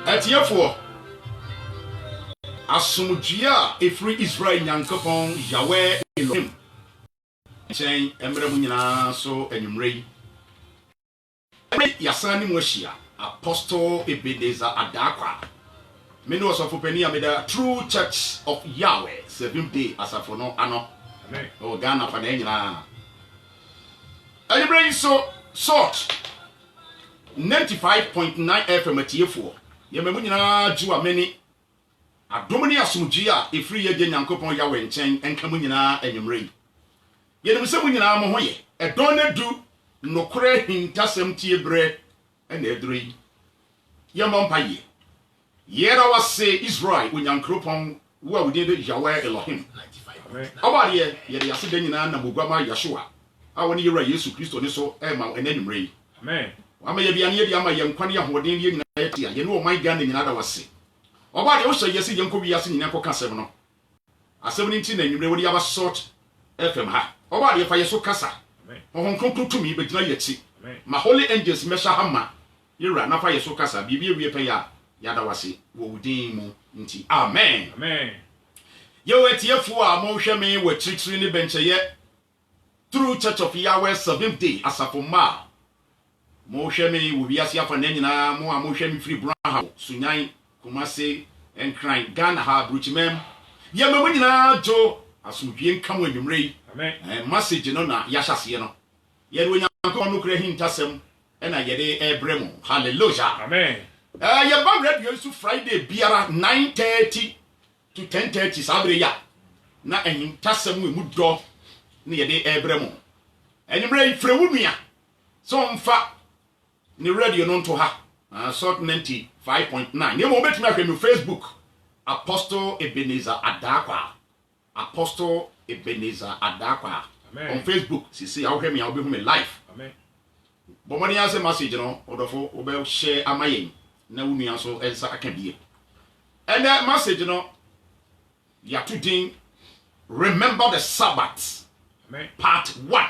Etiefo asomdua efri Israel nyankopon Yahweh Elohim chen emre mu nyina so anwumrei yasani mwashia Apostle Ebenezer Adakwa me no so pani ameda True Church of Yahweh 7th day asafo no ano amen o Ghana fa na nyina anwumrei so sort 95.9 FM atiefo yememu nyina ju ameni adomni asomdue a efri ye nyankopon Yahweh nchen enkamu nyina anwumrei yenim se mu nyina mo hoye edon na du nokore hintasem tie bre ena edrei yemom paye yera wase Israel onyankopon wo a wodi de Yahweh Elohim 95 amen awade ye yase de nyina na mogwama Yeshua a woni yera Yesu Kristo ne so ema enanwumrei amen wama ye bia ne ye ama ye nkwane ye hoden ye nyina ye tia ye ne o man Ghana nyina da wase obade wo hye yesi ye nkobi yase nyina koka asem no asem ni nti na nwumrei wodi aba sort FM ha obade fa yeso kasa amen ho konkron tumi be gina yeti ma holy angels mesha hama yera na fa yeso kasa bibia wie pe ya yada wase wo wudin mu nti amen amen yo etiefo a mo hwe me wa chirichiri ne bencheye True Church of Yahweh 7th day asafo ma mo hwe me wo biase afa na nyina mo a mo hwe me free Brown Sunyan Kumase Enkran Ghana ha Bruchimem ye me mo nyina jo asomdue nkam anwumrei amen message no na yahase no ye do nyankopon no kra hintasem na ye de ebrem hallelujah amen ye ba radio su Friday biara 9:30 to 10:30 sabre ya na hintasem mu do na ye de ebrem anwumrei frewunua so mfa ni radio no nto ha sort 95.9 ne mo betimi ahwe no Facebook Apostle Ebenezer Adakwa Apostle Ebenezer Adakwa amen on Facebook sisi ya hwe me ya obehu me live amen bomani ya se message no odofo obe share amayen na wunua so ensa aka bie and that message no ya today remember the Sabbath amen part 1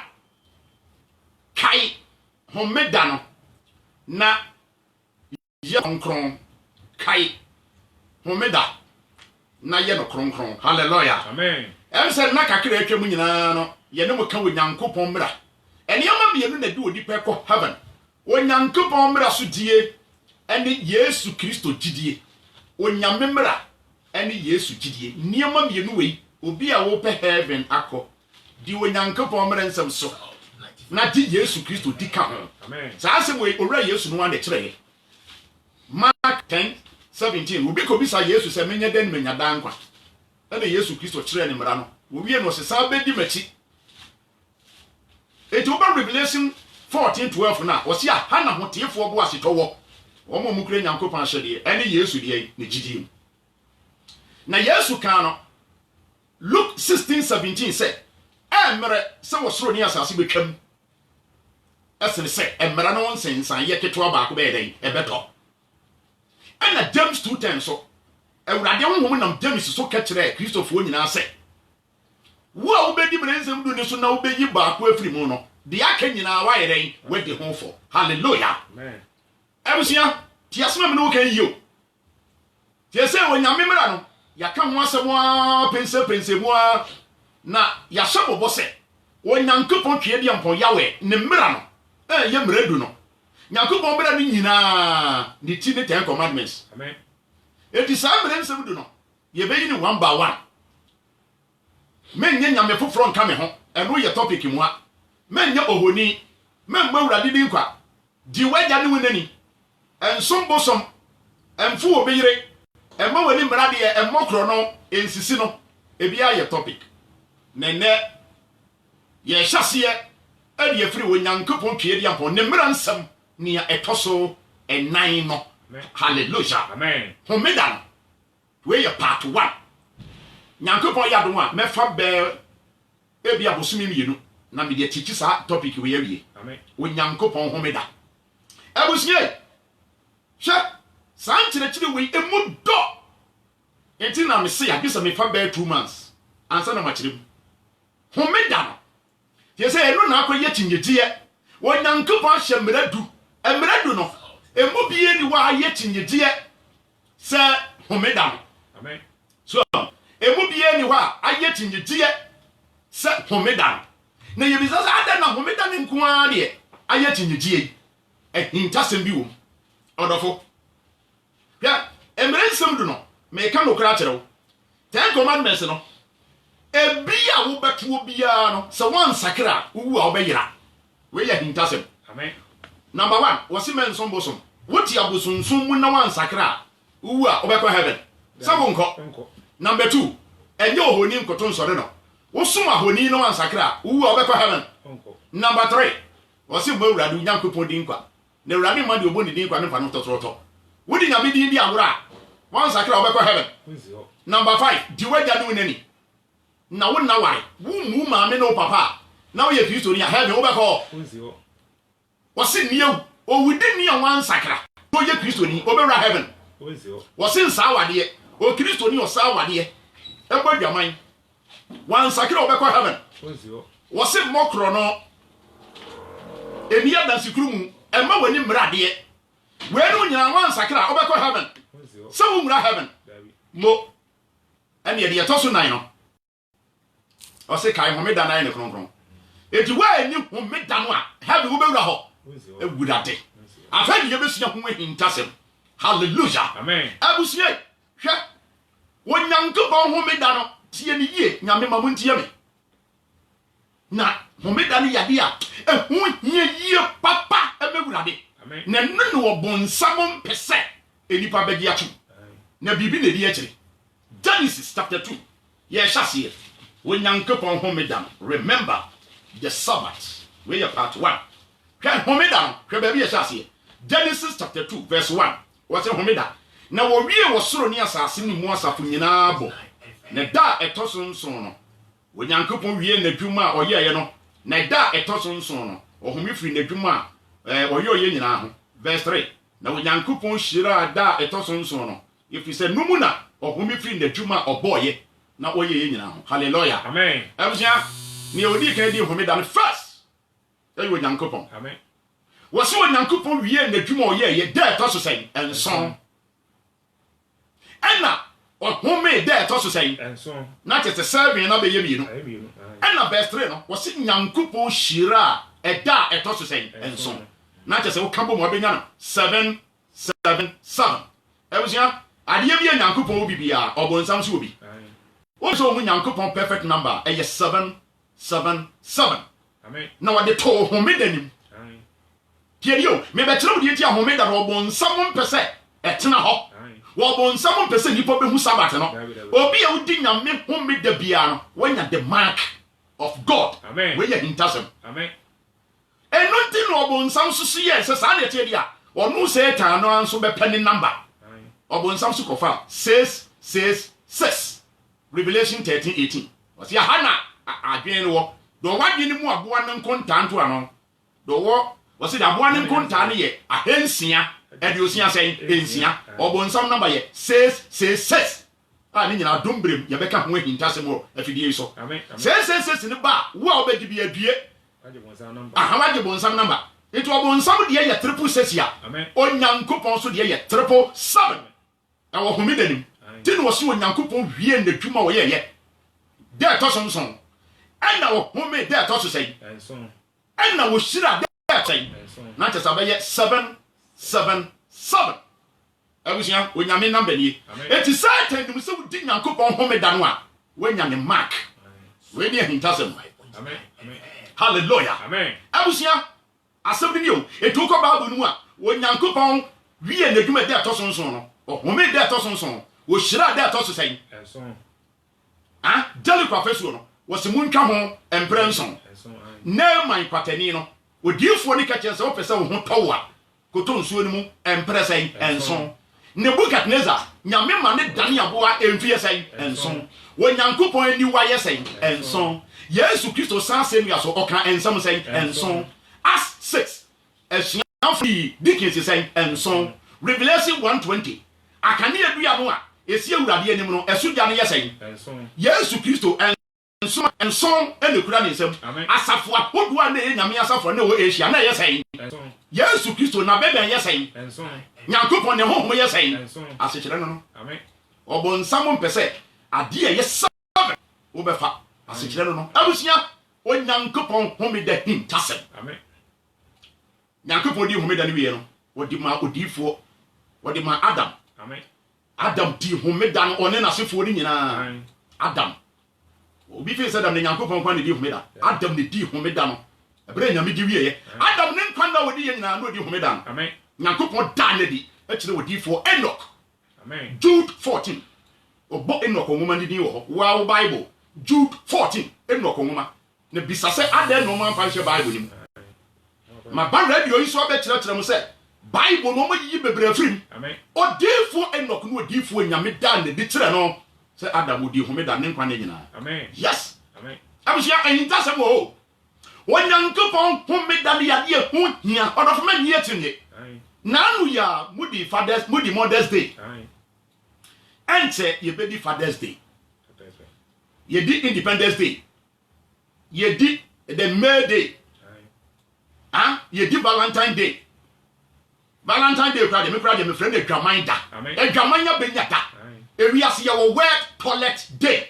kai homeda no na ye konkron kai homeda na ye no kronkron hallelujah amen emse na kakra atwa mu nyina no ye ne mo ka onyankopon mra eniyama bienu na di odipa ko heaven onyankopon mra so die ene Yesu Kristo gidie onyame mra ene Yesu gidie niyama bienu wei obi a wo pe heaven akọ di onyankopon mra nsem so na di Yesu Kristo di ka ho amen sa asem wei owura Yesu no ande kire Mark 10:17 obi ko bisa Yesu se menye den menya dankwa ene Yesu Kristo kire ne mra no owie no se sa bedi machi eto ba Revelation 14:12 na o se ha na hotiefo bo asetowo o mo mukure nyankopon hyede ene Yesu die ne gidie na Yesu kan no Luke 16:17 se emre se wo soro ni asase betwam esene se emra no nsensan ye keto ba ko be den ebeto ena James 2:10 so ewurade honhom nam James so ka kire Kristofo nyina se wo a obedi brensem du ne so na obeyi ba ko afiri mu no de aka nyina wa yeren wedi ho fo hallelujah amen ebusia ti asema me no kan yiyo ti ese onyame mra no yaka ho asem a pense mu a na ya shabobo se onyankopon twe dia mpon Yahweh ne mra no ye mra du no nyankopon mra ni nyina ni ti ne 10 commandments amen eti sa mra nsem du no ye be yi ni one by one men nya nyame foforo nka me ho eno ye topic mu a men nya ohoni men mawurade di nkwa di wagya ne wonani ensom bosom emfu obeyire emma wani mra de emmokro no ensisi no ebia ye topic nene ye hyase ade afiri onyankopon twe dia mpon ne mra nsam ne ya etoso enan no hallelujah amen homeda we ye part 1 nyankopon ya do a mefa be ebia bosumi mienu na me de tichi sa topic we yawie amen onyankopon homeda abusie hwe san chire we emu do enti na me se ya bisa me fa be 2 months ansa na ma chire homeda no ye se eno na akoye tinyetie onyankopon hye mradu emredu no emu bie ni wa ye tinyedie se homeda Amen. So emu bie ni wa aye tinyedie se homeda na ye bisa sa ada na homeda ni nko a de aye tinyedie hintasem bi wo odofo ya emrensem du no me ka no kra kyerɛw 10 commandments no ebia wo beto obia no se wan sakra wu a obeyira we ya hintasem. Amen. Number 1 wasi men som bosom woti abosunsun mu na wan sakra wu a obekɔ heaven sabo nko. Number 2 enye ohoni nkoto nsɔre no wo som ahoni na wan sakra wu a obekɔ heaven. Number 3 wasi mo awurade nyankopɔn din kwa na awurade ma de oboni din kwa ne fa no totroto wodi nyame din bi agora wan sakra obekɔ heaven. Number 5 di wagya no nani na wo na ware wo mu maame no papa na wo ye Kristo ni a heaven obekɔ wasi nieu o wudi ni a wan sakra to ye Kristo ni obewra heaven. Wasi nsa wade o Kristo ni o sa wade ebo dwaman wan sakra obekɔ heaven. Wasi mokro no eni adansikuru mu ema wani mrade we no nyina wan sakra obekɔ heaven. Se wo mra heaven mo ene ye toso nan no o se kai homeda nan ne kronkron eti wa ni homeda no a heaven wo bewra ho ewurade afani ye besuya ho hintasem. Hallelujah. Amen. Abusie hwe wonyanko ba homeda no tie ni yie nyame ma mo ntie me na homeda ni yade a ehu yie papa emewurade na nnu wo bonsam mpese enipa begi achu na bibi na di akire. Genesis chapter 2 ye hyase wonyanko ba homeda. Remember the Sabbath we are part 1 hwe homeda no hwe ba bi ye hyase. Genesis chapter 2 verse 1 what's homeda na wo wie wo soro ni asase ni mu asafo nyina bo na da etoso nson no wonyankopon wie na dwuma a oyeye no na da etoso nson no ohumi firi na dwuma a oye nyina ho. Verse 3 na wonyankopon hyira da etoso nson no ifi se numu na ohumi firi na dwuma oboye na oye nyina ho. Hallelujah. Amen. Abusia ni odi kan di homeda no first eyo wonyankopon. Amen. Wasi wonyankopon wie na dwuma oyeye da etoso sen enson ena ohome da etoso sen enson na tete 7 na be yemi no ena verse 3 no wasi nyankopon hyira eda etoso sen enson na tete wo kambo mo abenya no 777 ebusia ade bi nyankopon obi bia obonsam so obi wo so mu nyankopon perfect number eye 777. Amen. Na wade to ohome danim Pierio, me betro di enti ahome da obonsam mpese etena ho. Obonsam mpese nipa behu Sabbath no. Obi a udi nyame home da bia no, wanya the mark of God. Amen. We ye hintasem. Amen. Eno nti no obonsam susu ye se sa na tie dia. Onu Satan no anso be penny number. Obonsam su kofa 666. Revelation 13:18. Wasi hana adwen wo. Do wadwen mu aboa no nkontanto ano. Do wo wasi da aboa no nkonta ne ye ahensia ediosia sen ensia obonsam number ye 666. Ni nyina dombrem ye beka ho hintasem wo afidie so. Amen. 666 ne ba wo a obedi bi adue. Waje bonsam number. Waje bonsam number. Itu obonsam de ye 666. Amen. Onyankopon so de ye 777. Na wo homeda nim. Ti no so onyankopon wie na dwuma wo ye ye. De atosonson. Ana wo home de atososen. Enson. Ana wo hyira na tesa be ye 777. Abusia onyame number ni eti Satan dim se wudi nyankopon homeda no a wanya ne mark we ni hintasem. Amen. Amen. Hallelujah. Amen. Abusia asem ni o etu ko Bible no a onyankopon wie na dwuma de atosonson no home de atosonson wo hyira de atososen. Enson. Jali professor no wose muntwa ho emprenson na man kwatani no odifo ni ka chense wo pese wo ho towa koto nsuo ni mu empresen enson Nebukadnezar nyame ma ne dane aboa emfie sen enson wonyankopon ani wa yesen enson Yesu Kristo sanse mi aso oka ensam sen enson as 6 free dikins sen enson Revelation 1:20 akane adua no a esi awurade anim no esugya no yesen enson Yesu Kristo enson ene kura ne nsam asafo ahodoa na nyame asafo na wo Asia na yesɛn Yesu Kristo na bebe yesɛn Nyankopɔn ne honhom yesɛn asekyerɛ no amen obonsam mpɛsɛ ade a yesɛ wo bɛfa asekyerɛ no abusia Onyankopɔn homeda hintasɛm amen Nyankopɔn di homeda ne wie no wodi ma odifo wodi ma Adam amen Adam di homeda no one na sefo ni nyina Adam obi fe Adam ne Nyankopɔn kwa ne di homeda Adam ne di homeda no ebere nyame di wie Adam ne nkwa na wodi nyina no di homeda no amen Nyankopɔn da ne di ekire odifo Enoch amen Jude 14 obo Enoch nwoma ni din wo wow Bible Jude 14 Enoch nwoma ne bisase ada no man fa hwe Bible ni ma ba radio yi so abekire mu se Bible no mayi bebre afrim amen odifo Enoch no odifo nyame da ne di kire no se Adam odi homeda ne nkwa ne nyina amen yes amen abusia ahintasem wo Onyankopɔn homeda ne yade ho hia odofo ma nyie tinye nanu ya mudi Mother's Day ente ye be di Father's Day ye di Independence Day ye di the May Day ye di Valentine Day kra de me friend e dwaman da e dwaman ya benya da ewiase ye wo World Toilet Day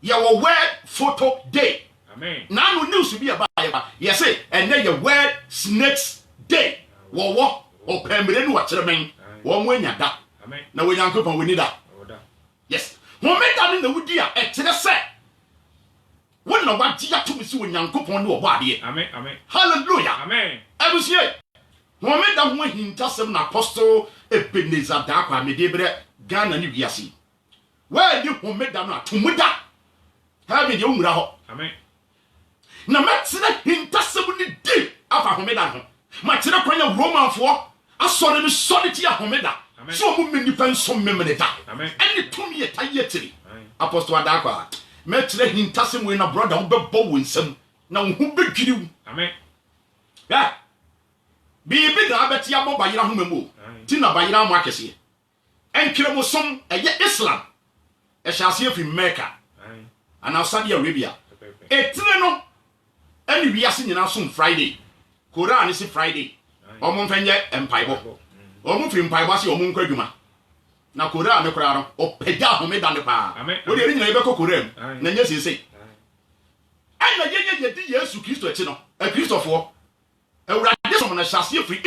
ye wo World Photo Day nanu news bi aba ye say ene ye World Snakes Day wo opemre no wakere men wo mo anya da na wo Nyankopɔn woni da yes homeda ne na wudi a etere se wo na wagye ato si wo Nyankopɔn ne wo ade amen amen hallelujah amen abusie homeda ho hintasem na apostle Ebenezer da kwa medebre Ghana ni wiase wa di homeda no atomuda ha me de umra ho amen na metere hintasem ni di afa homeda ho ma tere kwanya Roman fo asore ni solid ya homeda so mu menipa nso memene da ene tumi ye taye tiri apostle adakwa metere hintasem we na brother wo bebo wo nsam na wo hu bedwiriw amen ya bibi da abeti abo bayira ho memo ti na bayira mo akese enkire mo som eye Islam e hyase afi Mecca ana Saudi Arabia etire no ene wiase nyina som Friday Quran is Friday omo mfenye empaibo omo fi empaibo se omo nkwadwuma na Quran me kora no opeda homeda ne pa wo de nyina yebeko Quran na nya sese ana ye di Yesu Kristo echi no e Kristofo ewurade som na hyase afi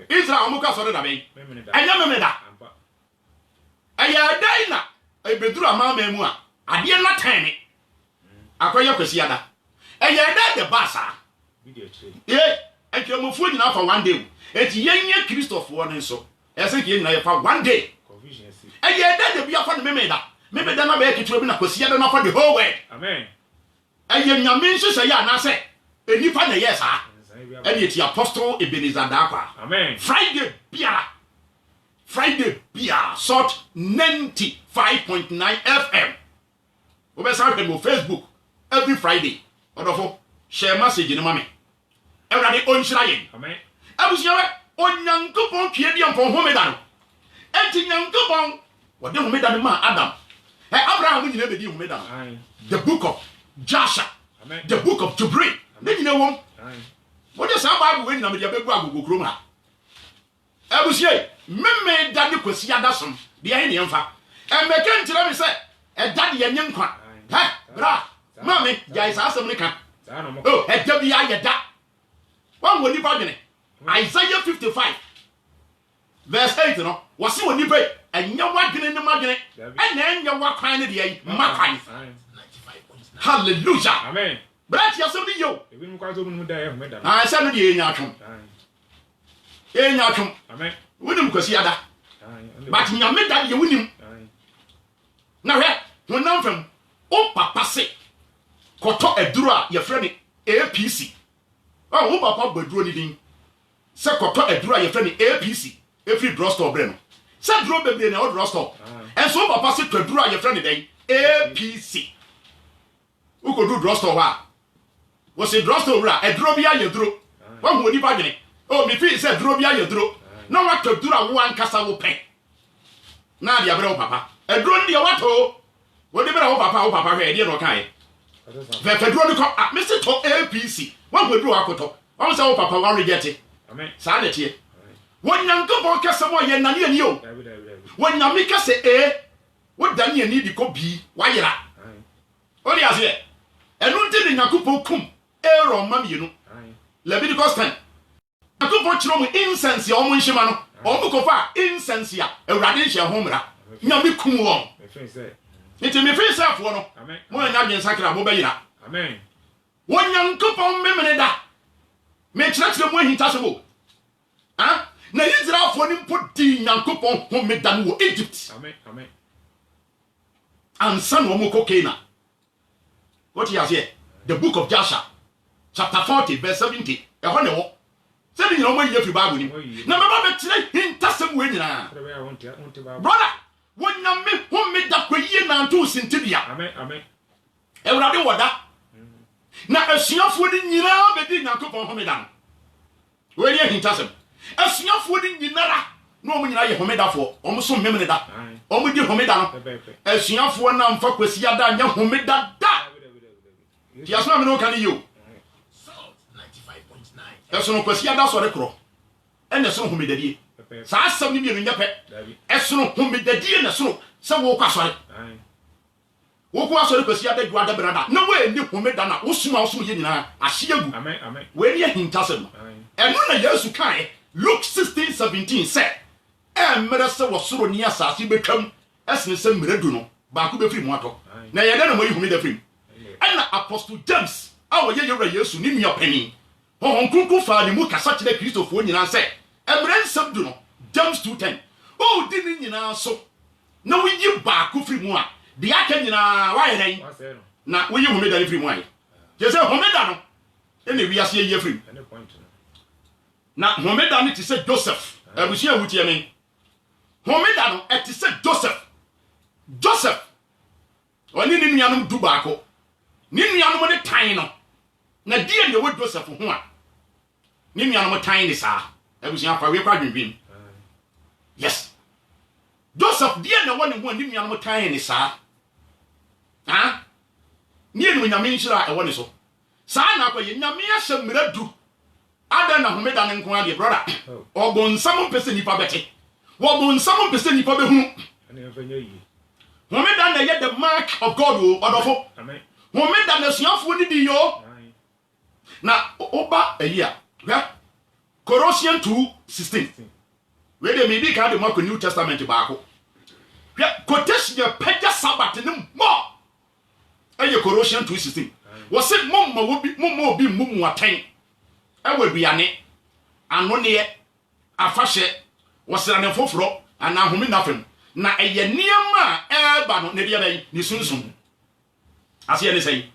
Israel omo ka so da be enya memene da aya dai na e beduru amama mu a ade na tan ne akoye kwesi ada aya da de basa ekremofu nyina fa one day eti yenye Kristofo ne so ese ke nyina ye fa one day eye da de bia fa ne memeda na ba eketu bi na kwasi da na fa the whole world amen eye nyame nso se ya na se enipa na yes ha ene eti apostle Ebenezer da kwa amen Friday bia sort 95.9 FM obesa pe mo Facebook every Friday odofo share message ni mame ewrade onhyira yen amen abusiawe Onyankopɔn tue di ampon homeda no enti Nyankopɔn wode homeda no ma Adam Abraham nyina be di homeda no the book of Joshua the book of Jubilee ne nyina wom wode sa Bible we nyina me dia begu agogokrom ha abusie memme da de kwasi adasom de ahe ne mfa emeke ntira me se eda de yenye nkwa bra mame jai sa asem ne ka eda bi ayeda wan woni ba dwene Isaiah 55 verse 8 no wasi woni pe enya wadwene ne madwene ena enya wakwan ne de ayi makwan hallelujah amen brat ya so ni yo ebi mu kwa zo mu da ya homeda sa no de enya atwom amen wonim kwasi ada but nyame da ye wonim na hwe wonam fam o papa se koto aduru a ye frɛ ne APC wo papa baduro ni din se koto aduru a ye frɛ ne APC every drugstore bre no se duro bebre na o drugstore enso papa se to aduru a ye frɛ ne den APC wo ko do drugstore wa wo se drugstore ra aduro bia ye duro wo ho ni ba dwene o mi fi se duro bia ye duro na wa to duro a wo ankasa wo pɛ na dia bre wo papa aduro ndi wato What the better papa here, dear Rokai. Fedro, Mr. To APC. One would do a coto. I was our papa, one reject it. Amen. Sanity. When young go on Casamoy and Nani and you. When Yamika say A, what Daniel need to go B, why you are? What is it? And who did in Yakupo cum, air or mammy, you know. Leviticus 10. Yakupo chrom incense, your Munshimano, or Mukofa, incense, a radiation homera. Yami cum won. It's in the face of one. Amen. More than I Sakra Bobayna. Amen. One young couple memory make church the way he touchable. Huh? Now, it's out for him put the young couple who made them Egypt. Amen. Amen. And son of Mokokena. What he has here? The book of Joshua, chapter 40, verse 70. A honor. Sending your way every Bible. Now, my today, in Tassim winning. Brother, when you make who made that way, you now do Sintibia. Amen. Amen. Everybody, what that? Now, a snuff wouldn't you know, but did not couple Homedan. Where you in Tassim? A snuff wouldn't you know? No, when you are Homeda for almost some memory that. Almost your Homedan. A snuff one now for Quesiada, young Homeda. He has not no can you. Salt 95.9. That's no Quesiada or the crow. And the son who made the deal. Sass 70 million in your pet. As soon who made the deal and the son, some walk outside. Walk outside Quesiada, you are the brother. No way, you who made that. Usma, Sumina, I see you. Amen. Where you in Tassim. And when a year to kind, Luke 16:17 said, and Medasa was so near Sassy become as the same Mereduno, Baku free moto. Now you don't know who made the free. And Apostle James, our year to name your penny. Oh, Uncle Father, Muka such a Christopher when you say, and Ren Subduno, James 2:10. Oh, didn't you know so? No, we give Baku free more. The Akan in our why now, will you made a free wine? Just a Homedano. Any we are seeing you free. Now, Homedano it is said Joseph. I will share with you, I mean. Homedano it is said Joseph. Joseph. When you need me, Dubako. Nini anu de tan no na die de wo Joseph ho a nini anu tan ni sa abusia fa we kwa dwendwem yes Joseph die na wo ne ho nini anu tan ni sa ha nie no nyame nshira e wo ne so sa na kwa ye nyame ahye mmeradu ada na homeda ne nko ade brother ogbonsam pese nipa bete wo gbonsam pese nipa behu ana afanya yi homeda na ye the mark of God o odofo amen Homeda na suafo ni di yo. Na oba eya. Colossians 2:16. We dey me di ka de mo New Testament baako. Quotation ya pagya Sabbath ni mo. Eye Colossians 2:16. Wo se mo obi mu aten. E wa duane. Ano ne afahye. Wo se na foforo ana homeda fam. Na eye niam a ba no ne dia ben ni sunsun. Asi any say.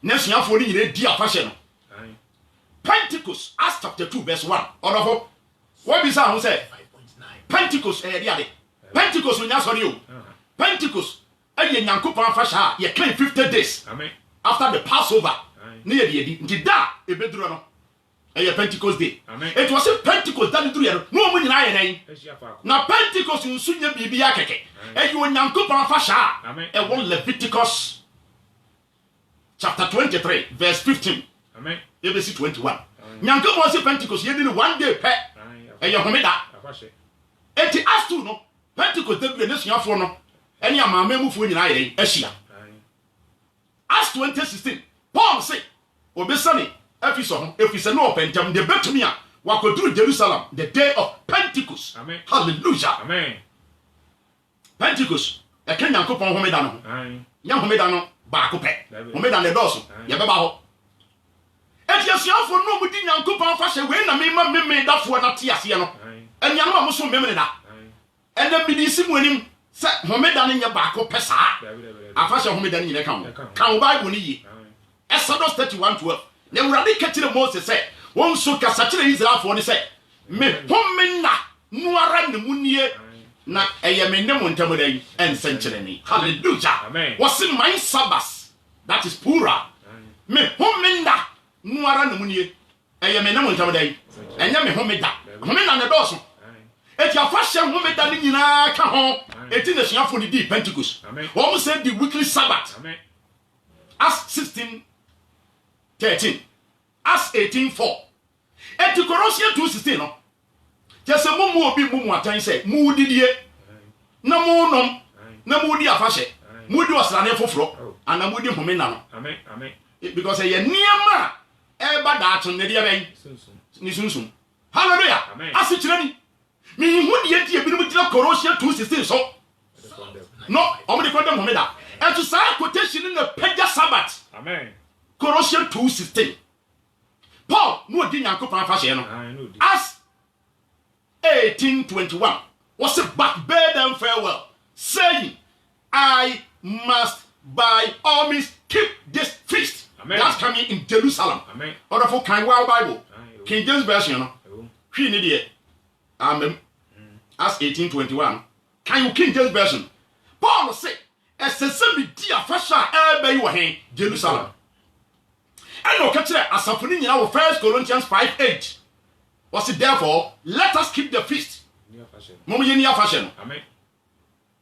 Next year for the year fashion. Pentecost, Acts chapter 2, verse 1. Order what is that? Who say? Pentecost, Pentecost, when you sorry you. Pentecost, a Yankupa Fasha, you claim 50 days. After the Passover, near the Dida, a bedroom. A Pentecost day. It was a Pentecost that do no money in iron. Now Pentecost in Sunya Bibiake, and you and Yankupa Fasha, a one Leviticus. Chapter 23, verse 15. Amen. ABC 21. Nyanko was a Pentecost, you did 1 day pet. And your homeda. And to ask to no Pentecost, the nation of no. And your mamma move in Asia. Acts 20:16. Paul say, Obesani, if you say no pentam, the bet to me, what could do Jerusalem the day of Pentecost. Amen. Hallelujah. Amen. Pentecost, a Kenyan coupon homedano. Young homedano. Baako pe homeda ne doso ye beba ho etiasiafo no mudi nyankopan fa hye we na me dafo na te ase no enyanum amoso memene da ena midisi muanim se homeda ne nya baako pe saa afa hye homeda ne nyine kan wo bible ni yi Exodus 31:12 ne wurade ketire Moses se won so kasa kire Israelfo ne se me homena nuara ne munie na eyemene mo ntamodan ensenkyereni hallelujah amen what's in my Sabbath that is pura me homenda nuara na munie eyemene mo ntamodan enya me homeda homeda ne doso eti afahye homeda ni nyina ka ho 18 the siafo ni di Pentecost wọ́n say the weekly Sabbath Acts 16:13 Acts 18:4 eti Colossians 2:16 no jese mu obi mu atan say mu didie na mu nom na mu di afahye mu di osrane foforo ana mu di homena no amen because ye niam a ba da ato ne dia ben ni sunsun hallelujah asi kire ni hu die die bi no dira Colossians 2:16 so no omo de condemn homeda and to say quotation in the pega Sabbath amen Colossians 2:16 Paul no di nyankopon afahye no as 18:21 was a back bed and farewell saying I must by all means keep this feast. Amen. That's coming in Jerusalem. Amen. Or for kind wow Bible. King James version no. Hwe ni de. Amen. As 18:21. Can you King James version? Paul say esese bi dia fasha ebe yi wo hen Jerusalem. And no catch asafo ni nyina wo 1 Corinthians 5:8. Was it therefore let us keep the feast. Mom ye ni afashe no. Amen.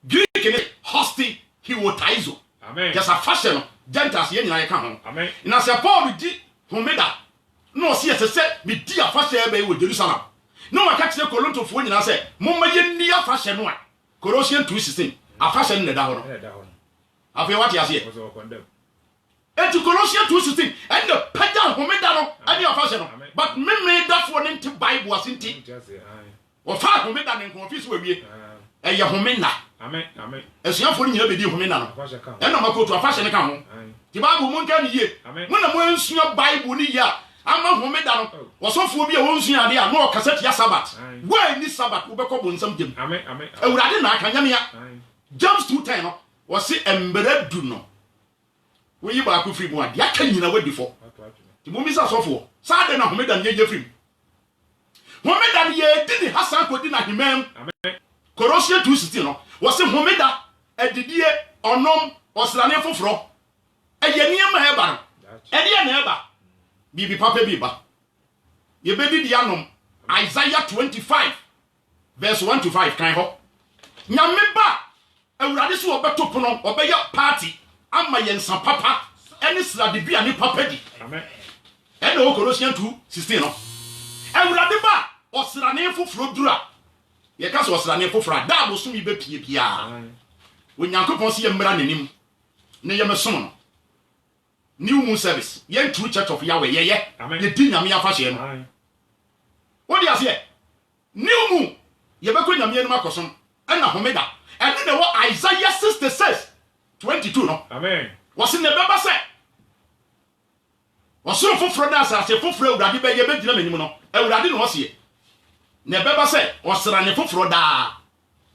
Greek ni hosti hiwotaizo. Amen. Just a fashion Gentiles ye nyina ye ka ho. Amen. Na se Paul di homeda no se se bi di afashe ebe yi wo Jerusalem. No ma catch the Colontofo nyina se mom ye ni afashe no a Colossians 2:16 afashe no da ho no. Afi what you say? And to Colossians 2:16 and the pagan homeda no and the afashe no. But me that for into Bible asinti. O fa homeda ne confuse we wie. E ye homena. Amen. Amen. Esuafo ni nyina be di homena no. E no makoto afashe ne ka ho. Ti Bible mo nka ni ye. Mo na mo nsua Bible ni ya. Ama homeda no. Osofo bi e won sua ade a no kaseti ya Sabbath. Why ni Sabbath wo be ko bonsam jem. Amen. Amen. Ewurade na aka nyame ya. James 2:10 no. Wo se embere du no. Wo yi ba ko free mo ade aka nyina wadi fo. Ti mo mi sa sofo. Sa de na homeda ne ye free. Homeda ye di ni Hasan ko di na himem. Amen. Colossians 2:16 no. Wo se homeda edidie onom osrane foforo. Eye niam ha eba no. Ede na eba. Bibi papa biba. Ye be di anom. Isaiah 25 verse 1 to 5 kan ho. Nyame ba Ewurade so obeto pono obeya party ama yensa papa ene srade bia ne papa di. Amen. Ene o Colossians 2:16 no. Ewurade ba osrane foforo dura. Ye ka so osrane foforo da bo so mi be pie bia. Onyankopon se ye mmra nanim. Ne ye mesom no. New Moon Service. Ye true church of Yahweh ye. Ye di nyame afahye no. What do you say? New Moon. Ye be ko nyame enu makosom. Ena homeda. Ene ne wo Isaiah 66:22 no. Amen. Wose ne beba se. Wose foforo na asase foforo Ewurade be ye be gina manim no. Ewurade no wose ye. Ne beba se osra ne foforo da.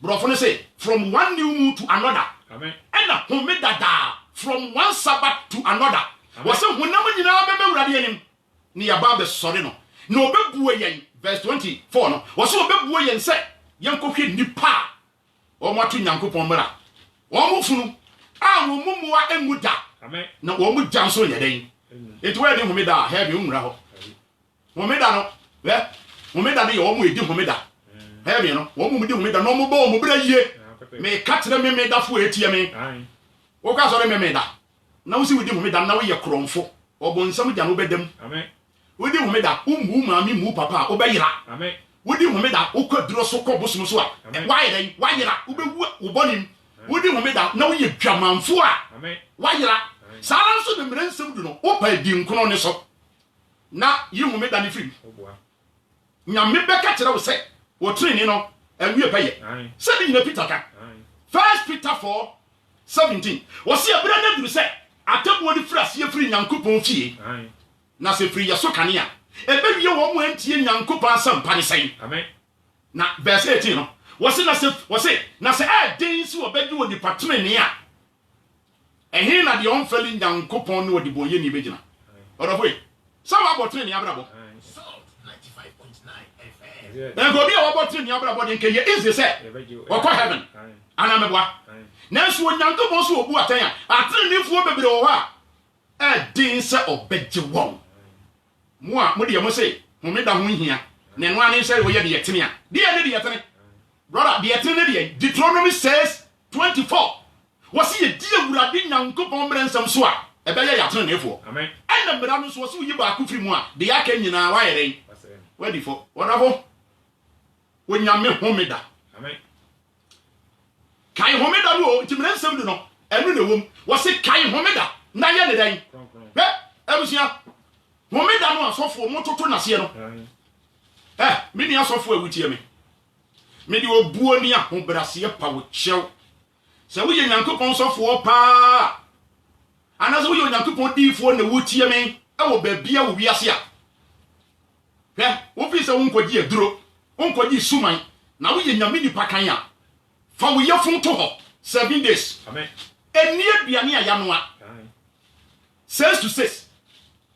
Brofo ne say from one new moon to another. Amen. Ena homeda da from one Sabbath to another. Wose honam nyina be Ewurade anim. Ne ya ba be sori no. Na obebuo yen verse 24 no. Wose obebuo yen se yenkohwe nipa. Omo atu Nyankopon mra. Omo funu a wo mumua emuda. Amen. Na wo mu janso yeden. Etu we di homeda ha bi umra ho. Homeda no, we homeda ne yo mo edi homeda. Ha bi no, wo mu di homeda no mo ba mo bra yie. Me katre me da fo etie me. Wo ka so re me da. Na wo si we di homeda na wo ye kromfo. Obonsam gya no bedam. Amen. Wo di homeda umu maami mu papa obeyira. Amen. Wodi homeda ukwaduro so ko bosom so a wayira wayira ubewu ubonim wodi homeda na wo ye dwamanfo a wayira sara nso de mrensem du no opa di nkono ne so na yi homeda ne firi nyame beka kire wo se wo treni no awie peye se bi nyina Peter ka 1 Peter 4:17 wo se abira na duru se atabo di frase ye firi Nyankopon fie na se firi yeso kanea ebe wie wo mo antie Nyankopon asam pa ne sai. Amen. Na verse 18 no. Wose na se den si obedi wo di patrone ne a. Ehin na de onfeli Nyankopon ne odi boye ni begina. Orofoi. Sawa botrone ne abrabo. 95.9 FM. Na go bi a wo botrone ne abrabo de nke ye easy say. Wo ko heaven. Ana meboa. Na so Nyankopon so obu atan a atrone ne fu bebre wo ha. Den se obedi won. Moa mo de mo say homeda ho hia na no ane say wo ye de yetene a de ye de yetene brother de yetene de Deuteronomy says 24 wasi ye die wurade nyankopon mrensam so a ebeye ya tene nefo Amen. ena mra no so wasi yi ba akufiri mu a de yaka nyina wa yeren wadi fo wonafo wonyame homeda Amen. kai homeda no ti mrensam du no enu na wom wasi kai homeda na ye ne dan ebusia homeda no asofo mo toto na se no me ni asofo awutie me di obuo ni ahobrase pa wo chew se wo ye nyankopon sofo pa anazo wo ye nyankopon difo na wutie me e wo babia wo wiase a wo fi se wo nkogi eduro wo nkogi suman na wo ye nyame di pakan a fa wo ye fun to ho 7 days Amen. eni aduane a ya no a 6 to 6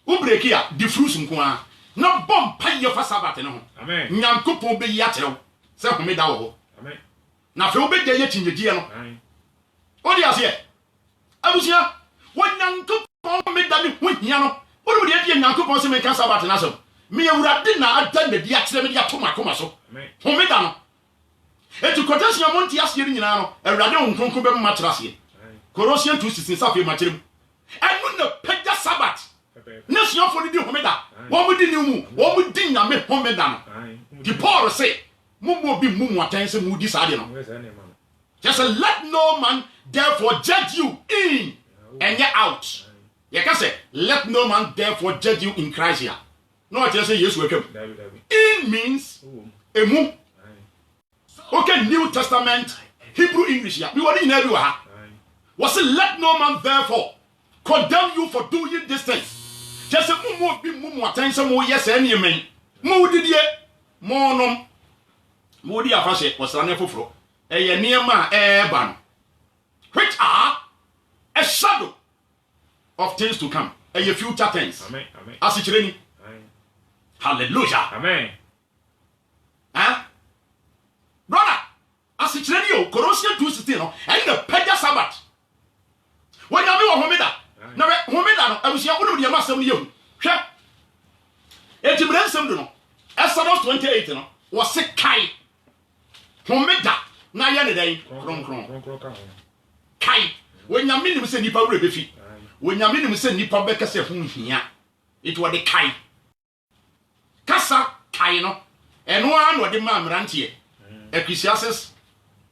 wo breki a di fruits nko a na bom pa ye fa sabat ne ho Amen. nyankopon be yi atew se homeda wo ho Amen. na fe wo be de ye tinjegie no Amen. odi ase abusia wonyankopon me da ne ho hia no wo de die nyankopon se me ka sabat na so me awurade na ada na di atere me di atoma koma so Amen. homeda no etu quotation monti ase ni nyina no awurade onkonko be matra ase Colossians 2:16 safe macherem enu na pega sabat ne siofo ni di homeda wo mu di ni mu wo mu di nyame homeda no di Paul say mumo bi mumu atan se mu di sade no just let no man therefore judge you in and yet out. You can say let no man therefore judge you in Christ here. No, just say yes, welcome. In means emu. Okay, New Testament, Hebrew English here. We want in everywhere. Was it let no man therefore condemn you for doing this thing? Just say mumu bi mumu atan se mu yes any men. Mu di die monom. Mu di afashe wasane foforo. Eye niema ban. Which are a shadow of things to come. Eye future things. Amen. Amen. Asichireni. Amen. Hallelujah. Amen. Huh? Brother, asichireni o Colossians 2:16 no. And the pega Sabbath. When you be homeda. Na homeda no abusia wonu de masem ne yehu. Hwe. Etibren sem do no. Exodus 28 no. Was se kai. Homeda na ya ne dai kron. Kai when you mean say nipa wure befi when you mean say nipa beka se hu hia it was the kai kasa kai no eno an wo de ma mrantie Ecclesiastes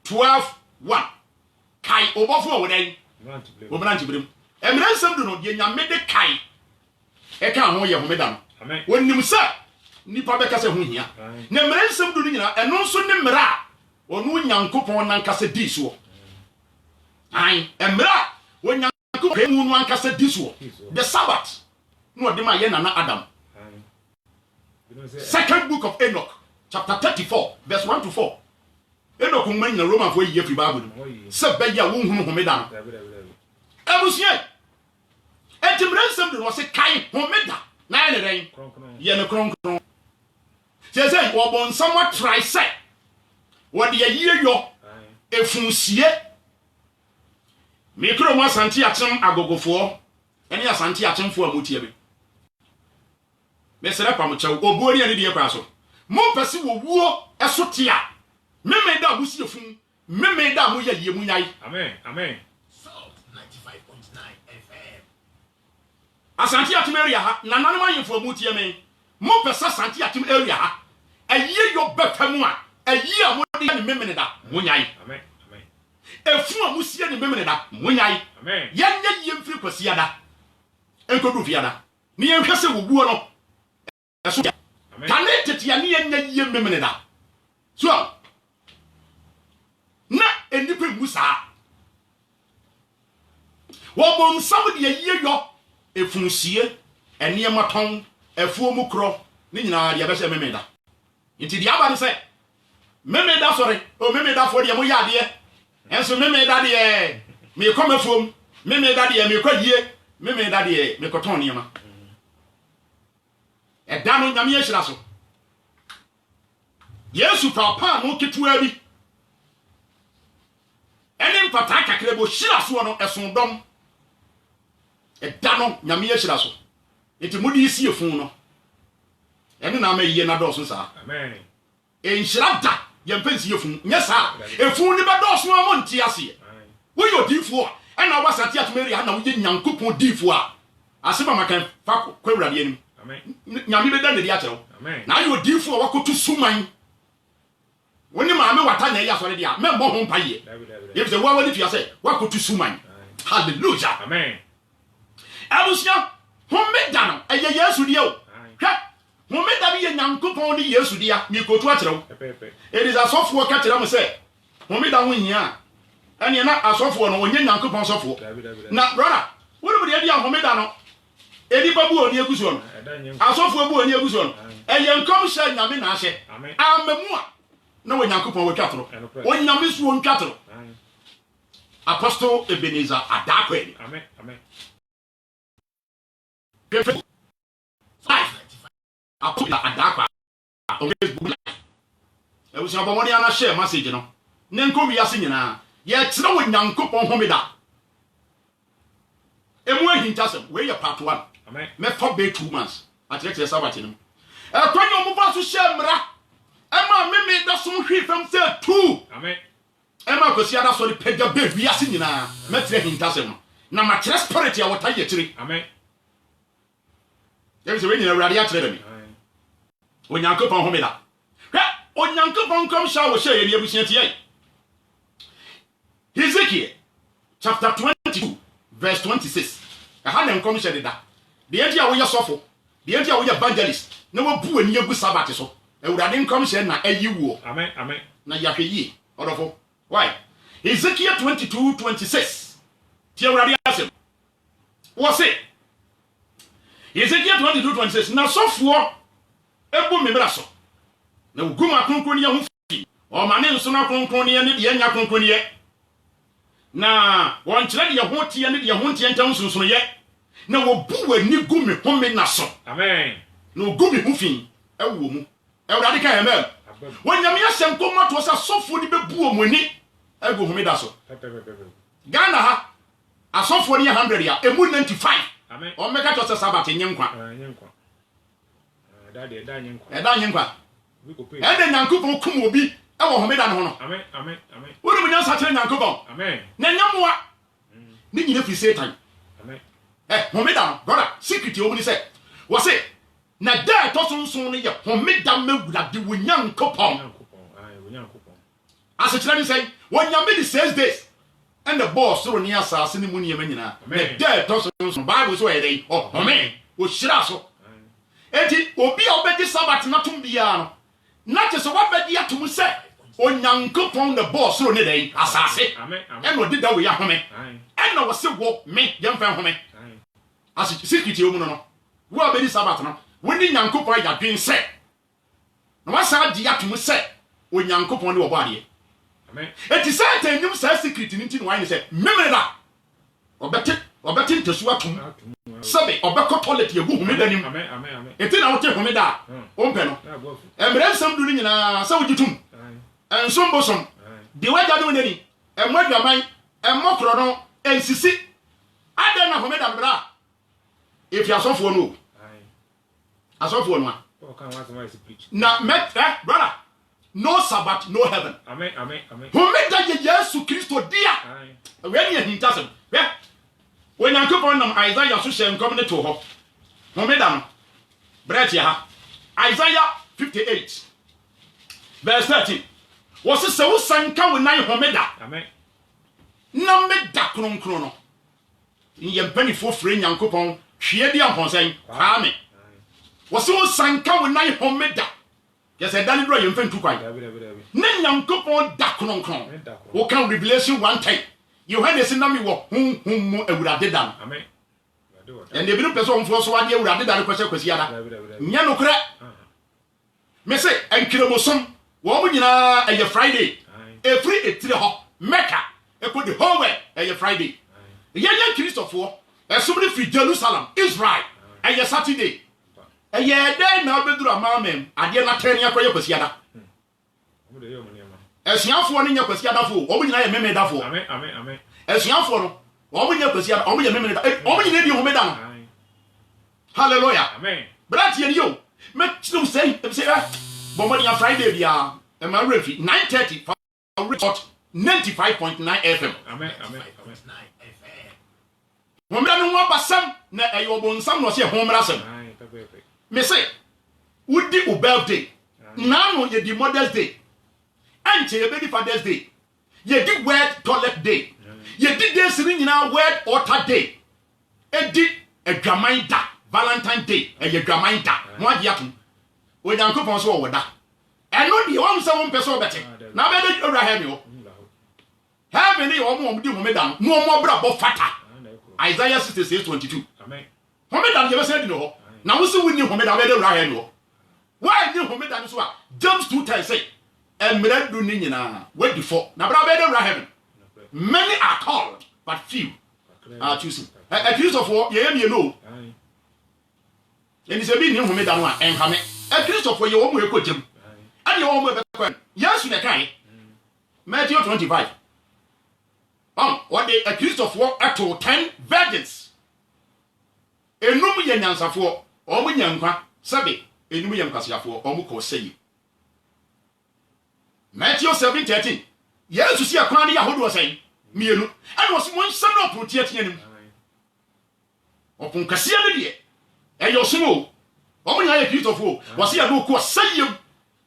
12:1 kai obofo wo dai obrantie brem emransam do no de nyame de kai e ka ho ye homeda no Amen. wonim se nipa beka se hu hia na emransam do no nyina eno so ne mra onu nyankopon nan kasa di so ai emra wonyankopon mu no ankasa di so the Sabbath no de ma ye nana Adam. Second book of Enoch chapter 34 verse 1 to 4. Enoch man na Roman for ye free Bible se be ya wo hunu homeda no abusie etimrensem de no se kai homeda na ye den ye ne kron se se wo bon somewhat try say wo de ye yo efunsie mikro mo asante akyem agogofo ene asante akyemfo amotie be mesere pam chew obuori ene de kwa so mo pese wo wuo esote a meme da busie fun meme da mo ye yemu nyai. Amen. Amen. Salt 95.9 FM. Asante akyem area ha nananum ayefo amotie me mo pese asante akyem area ha aye yo befamu a aye a mo de ne meme da mo nyai. Amen. Efu amusie ne meme da mo nyai. Amen. Yanya yemfiri kwasia da enkodu fiada ne yenhwese wo buo no eso Amen. kane tetia ne yanya yem meme da so na enipa musa wo bom sam de ye yo efunsie ene maton efuo mu kro ne nyina de abese meme da nti dia ba ne se meme da sori o meme da fo de mo ya de enso meme da de me koma fuom meme da de me kwadie meme da de me koton niema e da no nyame yeshira so Yesu papa no ketua bi ene mpata kakre bo shira so no eson dom e da no nyame yeshira so enti mudi isi efun no ene na ma yiye na do so sa Amen. e nshira da ye mpensi efun nya sa efun ni ba do so mo nti ase wo yo difo e na wasate atumeri ha na wo ye nyankopon difo a asema makan fa kwawurade anim Amen. nyame beda ne dia kyerɛw Amen. na yo difo a wakotu suman woni maame wata na ya sɔre dia membo ho mpaye ye se wa wani fia se wakotu suman hallelujah Amen. abusia homeda no eye yesu dia o hwɛ homeda bi ye nyankopon ni yesu dia mi kotu akyerɛw it is asɔfo ka kyerɛ mo sɛ homeda ho hia ɛne na asɔfo no onye nyankopon sɔfo na brother woni mo dia homeda no edi babu oni eguso no asɔfo bu oni eguso no eye nkom hyɛ nyame na ahyɛ amamu a na wo nyankopon wo twatoro wo nyame so wo twatoro apostle Ebenezer Adakwe Amen. Amen. Apostle Adakwa on Facebook e wo sɛ bɔmɔde ana share message no ne nko wiase nyina ye kyerɛ wo nyankopon homeda emu ahintasem we ye part 1 Amen. me for be 2 months akyerɛkyerɛ sabati no kwanya omo fa so share mra ema meme da so hwe fam sɛ 2 Amen. ema kosi ada so le pega be wiase nyina metre hintasem no na ma kyerɛ spirit ya wota ye kyerɛ Amen. ye se we nyina awurade akyerɛ dem onyankopon homeda onyankopon kom sha wo share ye abusua tie Ezekiel chapter 22 verse 26 aha na nkom share da de enti a wo ye sofo de enti a wo ye evangelist na wo bu ani agu sabat so awurade nkom share na ayi wo Amen. Amen. na yahwe yi odofo why Ezekiel 22:26 tie awurade asem wo se Ezekiel 22:26 na sofo ebu mebra so na uguma kronkron ho fi o ma ne nso na kronkron ne de anya kronkron na won kyerɛ de ho tie ne de ho tie ntam sunsun ye na wo bu wani gumi home na so Amen. na gumi ho fi ewo mu ewurade ka amen wonyame ahyɛ nkɔma to sɛ sɔfo ni bebu omoni ego home da so Ghana ha asɔfo ni 100 ya emu 95 Amen. o meka to sɛ sabat nyenkwa Nyenkwa. Dade da nyenkwa. ɛda nyenkwa We go pay. ɛde nyankopɔn kum obi ɛwɔ home da no ho no Amen. Amen. Amen. woni mu nyansa kyerɛ nyankopɔn Amen. na nyamoa ne nyina fi Satan Amen. homeda no brother secret omu ni sɛ wɔ se na da ɛtɔ so nson no yɛ homeda mawurade wo nyankopɔn Nyankopɔn. asekyerɛ ne sɛ wɔnyame de 6 days and the boss soro ne asase ne mu nneɛma nyinaa na da ɛtɔ so nson bible so yɛ dɛ ɔhome wɔhyira so enti obi a wobɛgye sabat no atom biara no na kyɛ sɛ wabɛgye atom sɛ onyankopɔn na boss soro ne dɛ asase Amen. Amen. ɛna ɔde da wɔ yɛ ahome Amen. ɛna wɔ se wɔ me yɛmfa home secret omu no wo a bɛdi sabat no woni nyankopɔn ayɛ adwen sɛ na wasa agye atom sɛ onyankopɔn ne wɔbɔ adeɛ Amen. enti Satan nim saa secret no nti no wayɛ ne sɛ memere da ɔbɛte ntasu atom sɛbe ɔbɛkɔ toilet yɛgu homeda nim Amen. Amen. Amen. enti na wote homeda a ɔmpɛ no mmerɛ nsɛm du no nyinaa sɛ wogye tom ɛnsom bosom de wagya de wo nani ɛmmɔ adwaman ɛmmɔ korɔ no ɛnsisi adɛn na homeda mmerɛ a ɛfi asɔfoɔ no asɔfoɔ no a na brother no Sabbath no heaven Amen. Amen. Amen. homeda yɛ Yesu Kristo dia wɛne ahintasɛm hwɛ onyankopɔn nam Isaiah so hyɛ nkɔm ne to hɔ homeda no brɛtia ha Isaiah 58 verse 13 wɔse sɛ wo sanka wo nan homeda Amen. na meda kronkron no yɛ mpanifoɔ frɛ nyankopɔn hwie di ampɔnsɛn kwaa me wɔse wo sanka wo nan homeda yɛ sɛ da ne duro yɛmfa ntu kwan ne nyankopɔn da kronkron wo kan Revelation 1:10 Yohane se na me wɔ honhom mu awurade da no Amen. ɛnna ebinom pɛ sɛ ɔmfoɔ so wadeɛ awurade da no kɔhyɛ kwasi ada nyɛ nokorɛ me se nkirebosom wɔn mo nyinaa ɛyɛ Friday ɛfiri etire hɔ Mecca ɛkɔ the whole way ɛyɛ Friday yɛyɛ kristofoɔ ɛsom ne firi Jerusalem Israel ɛyɛ Saturday ɛyɛ dɛn na ɔbɛduru amaamɛm adeɛ na tɛn ne akɔyɛ kwasi ada ɛsuafoɔ no nyɛ kwasi adafoɔ wɔn nyinaa yɛ mɛmɛ dafoɔ Amen. Amen. Amen. ɛsuafoɔ no wɔn nyɛ kwasi ada wɔn yɛ mɛmɛ da wɔn nyinaa di homeda no hallelujah Amen. brati yɛ yo mɛkyerɛw sɛ bɔmmɔden Friday bia ɛma refi 9:30 report 95.9 FM. Amen. 95.9 FM. Homeda no wa basam na eyo bonsam no se homra sam. Aye, pepe. Me say, would di birthday. Now ye di Mother's Day. Anche ye be Father's Day. Ye di word toilet day. Ye di day sini nyina word altar day. E di adwaman da Valentine Day. E ye adwaman da. Mo agi ato. O Nyankopon so wo da. Eno di won se won pese obete. Na be de Abraham yo. Heaven ni omo di homeda no mo bra bo fata. Isaiah 66:22. Amen. Homeda ye be say di no ho. Na wo se woni homeda be de Abraham yo. Why ni homeda no so a James 2:10 say emre du ni nyina we before. Na bra be de Abraham. Many are called but few are chosen. A Christopher ye no. Aye. Eni se bi ni homeda no a enkame. A Christopher ye wo mo ekojem. And you want to be yes, you can. Matthew 25. What they accused of war up to 10 virgins. A numu yansa for or when yanka, Sabi, a numu yankasia for Omuko say. Matthew 7:13. Yes, you see a crown who was saying, Mielu, and was one son of Putian. Upon Cassia, and your small. Only I accused of war was here who say you.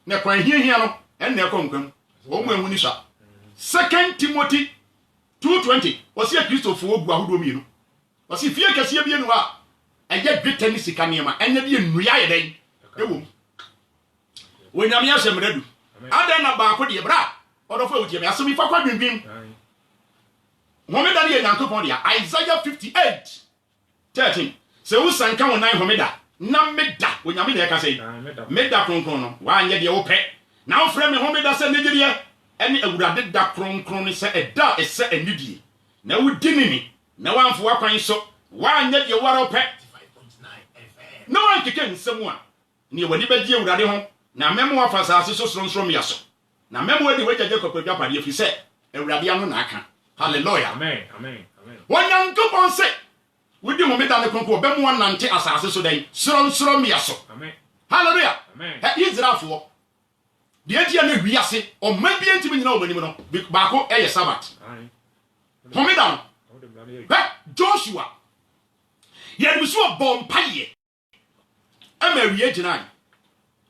Na kwan hia no en na konkwam o mu ehuni sha 2 Timothy 2:20 osi Christopher ogu ahodo mienu osi fie kase bie nu a eye dwetani ni sika niema enya bie nnua ye den ewom wonyame asemredu adan na ba ko de bra odofo wutie me asemi fa kwa dwindwin homeda ne Nyankopon dia Isaiah 58:13 se wo sanka wonan homeda na meda wonyame na eka sei meda kronkron no wa anye de wo pe na wo frɛ me homeda sɛ negiriye ɛne awurade da kronkron ne sɛ ɛda ɛsɛ anidie na wo dinini na wamfo wakwan so wa anye de waro pe 95.9 FM. na wan keke nsɛm a ne wani bɛdi awurade ho na memo afa saase so sronsom ya so na memo adi wagyaje kokwadwa pade fi sɛ awurade ano na aka hallelujah Amen. Wanyankopon sɛ wudi homeda ne konko be mu nante asase so dan sron ya so Amen. hallelujah Amen. Israelfo de atia na wiase o ma bi entimi nyina o manim no baako eye sabat Aye. homeda no Joshua ye bisu obompaye ama wiye ginan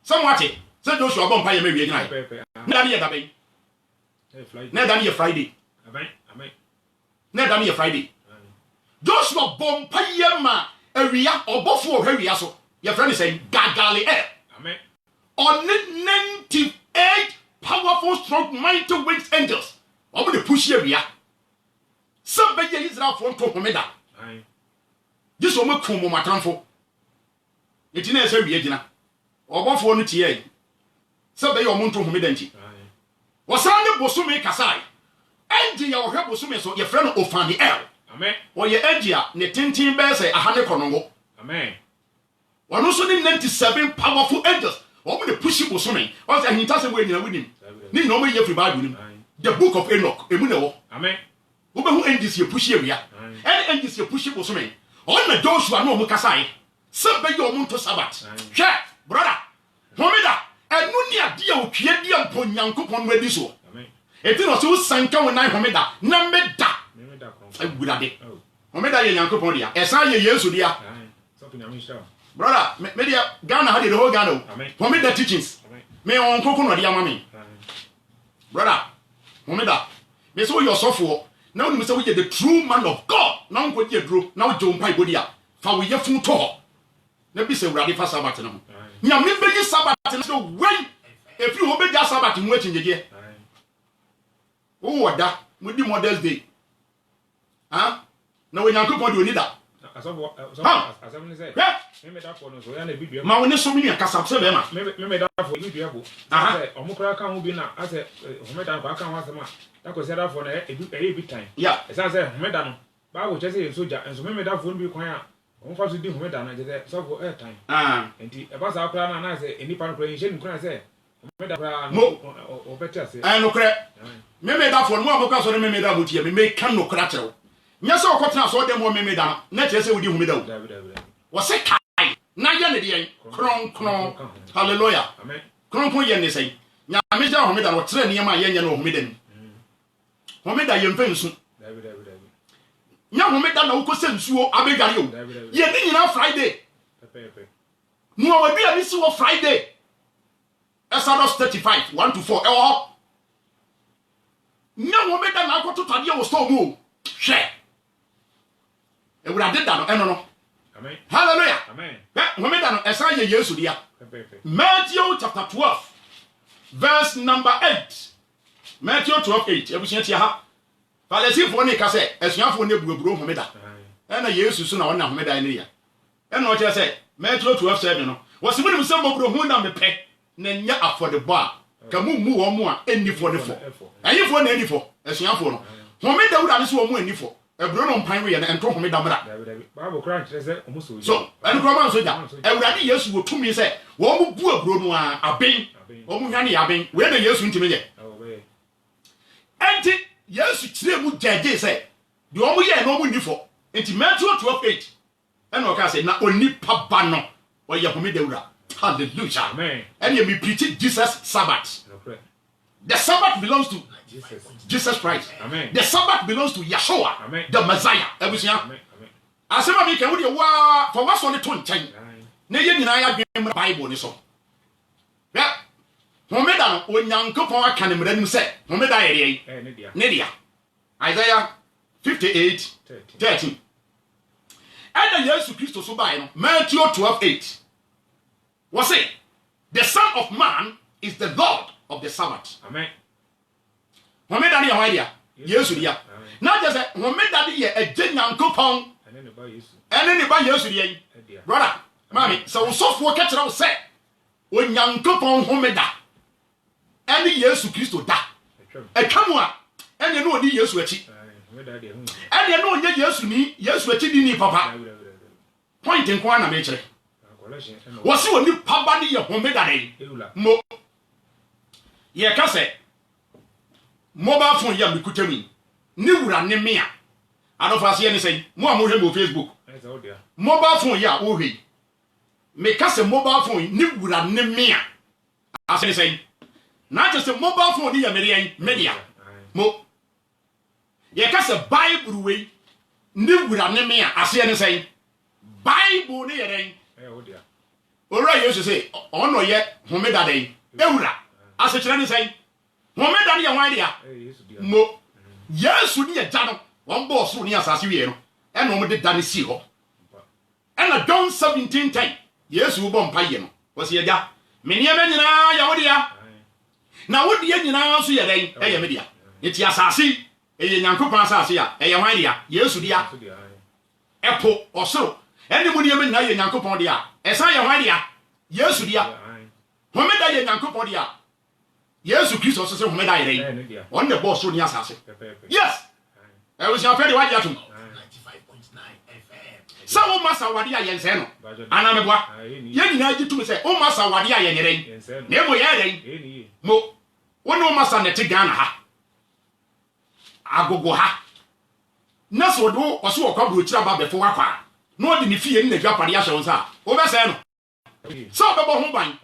somewhat say Joshua obompaye ma wiye ginan Pepe. na dan ye da ben na dan ye Friday Amen. na dan ye Friday Joshua bompaye ma awia obofo ohwawia so ye friend say Gagaliel. Amen. On 98 powerful, strong, mighty winged angels. I'm going to push you here. Somebody Israel for to Homeda. Aye. This woman come on my tramfo. It is a regina. Or one for NTA. Somebody or Monto Homedanti. Aye. Was under Bosume Kasai. And your help Bosume so your friend of Fanny L. Amen. Or your edgia, ne tintin bear say a hundred conongo. Amen. One also 97 powerful angels. Or when they push you Bosume. Or he doesn't win with him. Ni no me ye free Bible him. The book of Enoch. Emuno. Amen. Who angels you push here? And angels you push you Bosume. On the Joshua no Mukasai. Somebody your Monto Sabbath. Yeah, brother. Homeda. And no near dear Kiedian Ponyanko ready so. Amen. It was so sanka when I Homeda. Nameda. I would have it. Homeda Yanko Podia. As I years with ya. Something I'm sure. Brother, media Ghana had the whole Ghana. Amen. Homeda teachings. Amen. May on coconut dear mammy. Brother, Homeda. May so your software. Now you say we the true man of God. Now what you drew. Now John Pai Bodia. For we have full talk. Let me say Radifa Sabbath. Now remember you Sabbath no way. If you obey that Sabbath in waiting the year. Oh, what that? We do Mother's Day. Huh? Now when you go do need that. As I'm say. Yeah. Me that for no so ya na bibia. Ma woni so mini akasa se be ma. Me that for bibia bo. Say omukura kan ho bi na ase homeda ko aka ho asema. That ko say that for na e bi time. Yeah. Esa say homeda no. Ba wo chese soja enso me that for bi kwan a omfa so di homeda na je so for air time. Enti e ba sa akura na na say enipa no kura yin shey nkura say homeda kura o better say. No kra. Me that for no amoka so me that botie me kan no kra kyerɛw. Nya se okotena so dem wo me da na kyerɛ sɛ wodi homeda wo. Wo se kai na ye ne de kron hallelujah. Amen. Kron ye ne sei. Nya me ja homeda wo kyerɛ ne ma ye nya no homeda ni. homeda ye mfa nsu David. nya homeda na wokose nsuo abegare o ye ni nyina Friday Pepe. no wa bia ni si wo Friday Exodus 35 1 to 4 ewo nya homeda na akoto tade wo so mu hwe ewurade da no eno no Amen. Hallelujah. Amen. Homeda no esa ye Yesu dia. Pepe. Matthew chapter 12 verse number 8. Matthew 12:8. Ebusia tia ha. Farisifo ne ka se esuafo ne buaburo homeda. Na Yesu so na wona homeda ne ya. Na o che se Matthew 12:7 no. Wose mu se moburo hu na mepe na nya afodebo a ka mu wo mu a enifo ne fo. Ayifo na enifo esuafo no. Homeda wura ne so wo mu enifo. Ebro no mpan we ye na ento homeda mra. Bible crunch say omuso. So, en ko man soja. Ewurade Yesu wo tumi se wo mu bu ebro no a aben. Wo mu hwane aben. We na Yesu ntimi ye. Enti Yesu kire mu jeje se de wo mu ye na wo mu nifo. Enti Matthew 12:8. En o ka se na onipa ba no o ye homeda wura. Hallelujah. Amen. And you be preaching Jesus Sabbath. The Sabbath belongs to Jesus Christ. Amen. The Sabbath belongs to Yeshua, Amen. the Messiah. Ebusia. Amen. Asema bi ke wo de wa for what so ne to nchen. Na ye nyina ya dwen Bible ni so. Ya. Homeda no onyankopon aka ne mranim se, homeda ye ne dia. Isaiah 58:13. And Jesus Christ so by no Matthew 12:8. Was it the Son of Man is the Lord of the Sabbath. Amen. Homeda ni ya dia. Yesu dia. Na je se homeda ni ye eje nyankopon. Ene ne ba Yesu dia yi. Brother, mami, so sofo ka kira wo se onyankopon homeda. Ene Yesu Kristo da. Etwamu a ene no odi Yesu achi. Ene no onye Yesu ni Yesu achi di ni papa. Point nko na me kire. Wasi oni papa ni ye homeda dai. Mo ye ka se mobile phone ya mikutami ni wura ne me a adofa se ne sei mo amohwe mo Facebook mobile phone ya o hwe me ka se mobile phone ni wura ne me a ase ne sei na je se mobile phone ni ya media mo ye ka se Bible we ni wura ne me a ase ne sei Bible ni ye den ora Yesu say ono ye homeda den ewura ase kire ne sei homeda ni ya wan dia mo Yesu ni ya no won bo so ni asase wie no e no mo de dane si ho e na John 17:10 Yesu bo mpa ye no wo se ya me ne me nyina ya wodia na wodia nyina so ye den e ye me dia eti asase e ye nyankopon asase ya e ye wan dia Yesu dia epo osoro ene mu ne me nyina ye nyankopon dia e san ye wan dia Yesu dia homeda ye nyankopon dia Yesu Kristo so se homeda yere on the boss so ni asase yes e we say afedi waji atum 95.9 FM. sa wo masa wade a yense no ana meboa ye nyina agitum se wo masa wade a yenyere na mo ye den mo woni wo masa ne te Ghana ha agogo ha na so do o so okwa bro kira ba befo wakwa na odi ni fie ni na dwapade a hye nsa wo be se no so be bo ho ban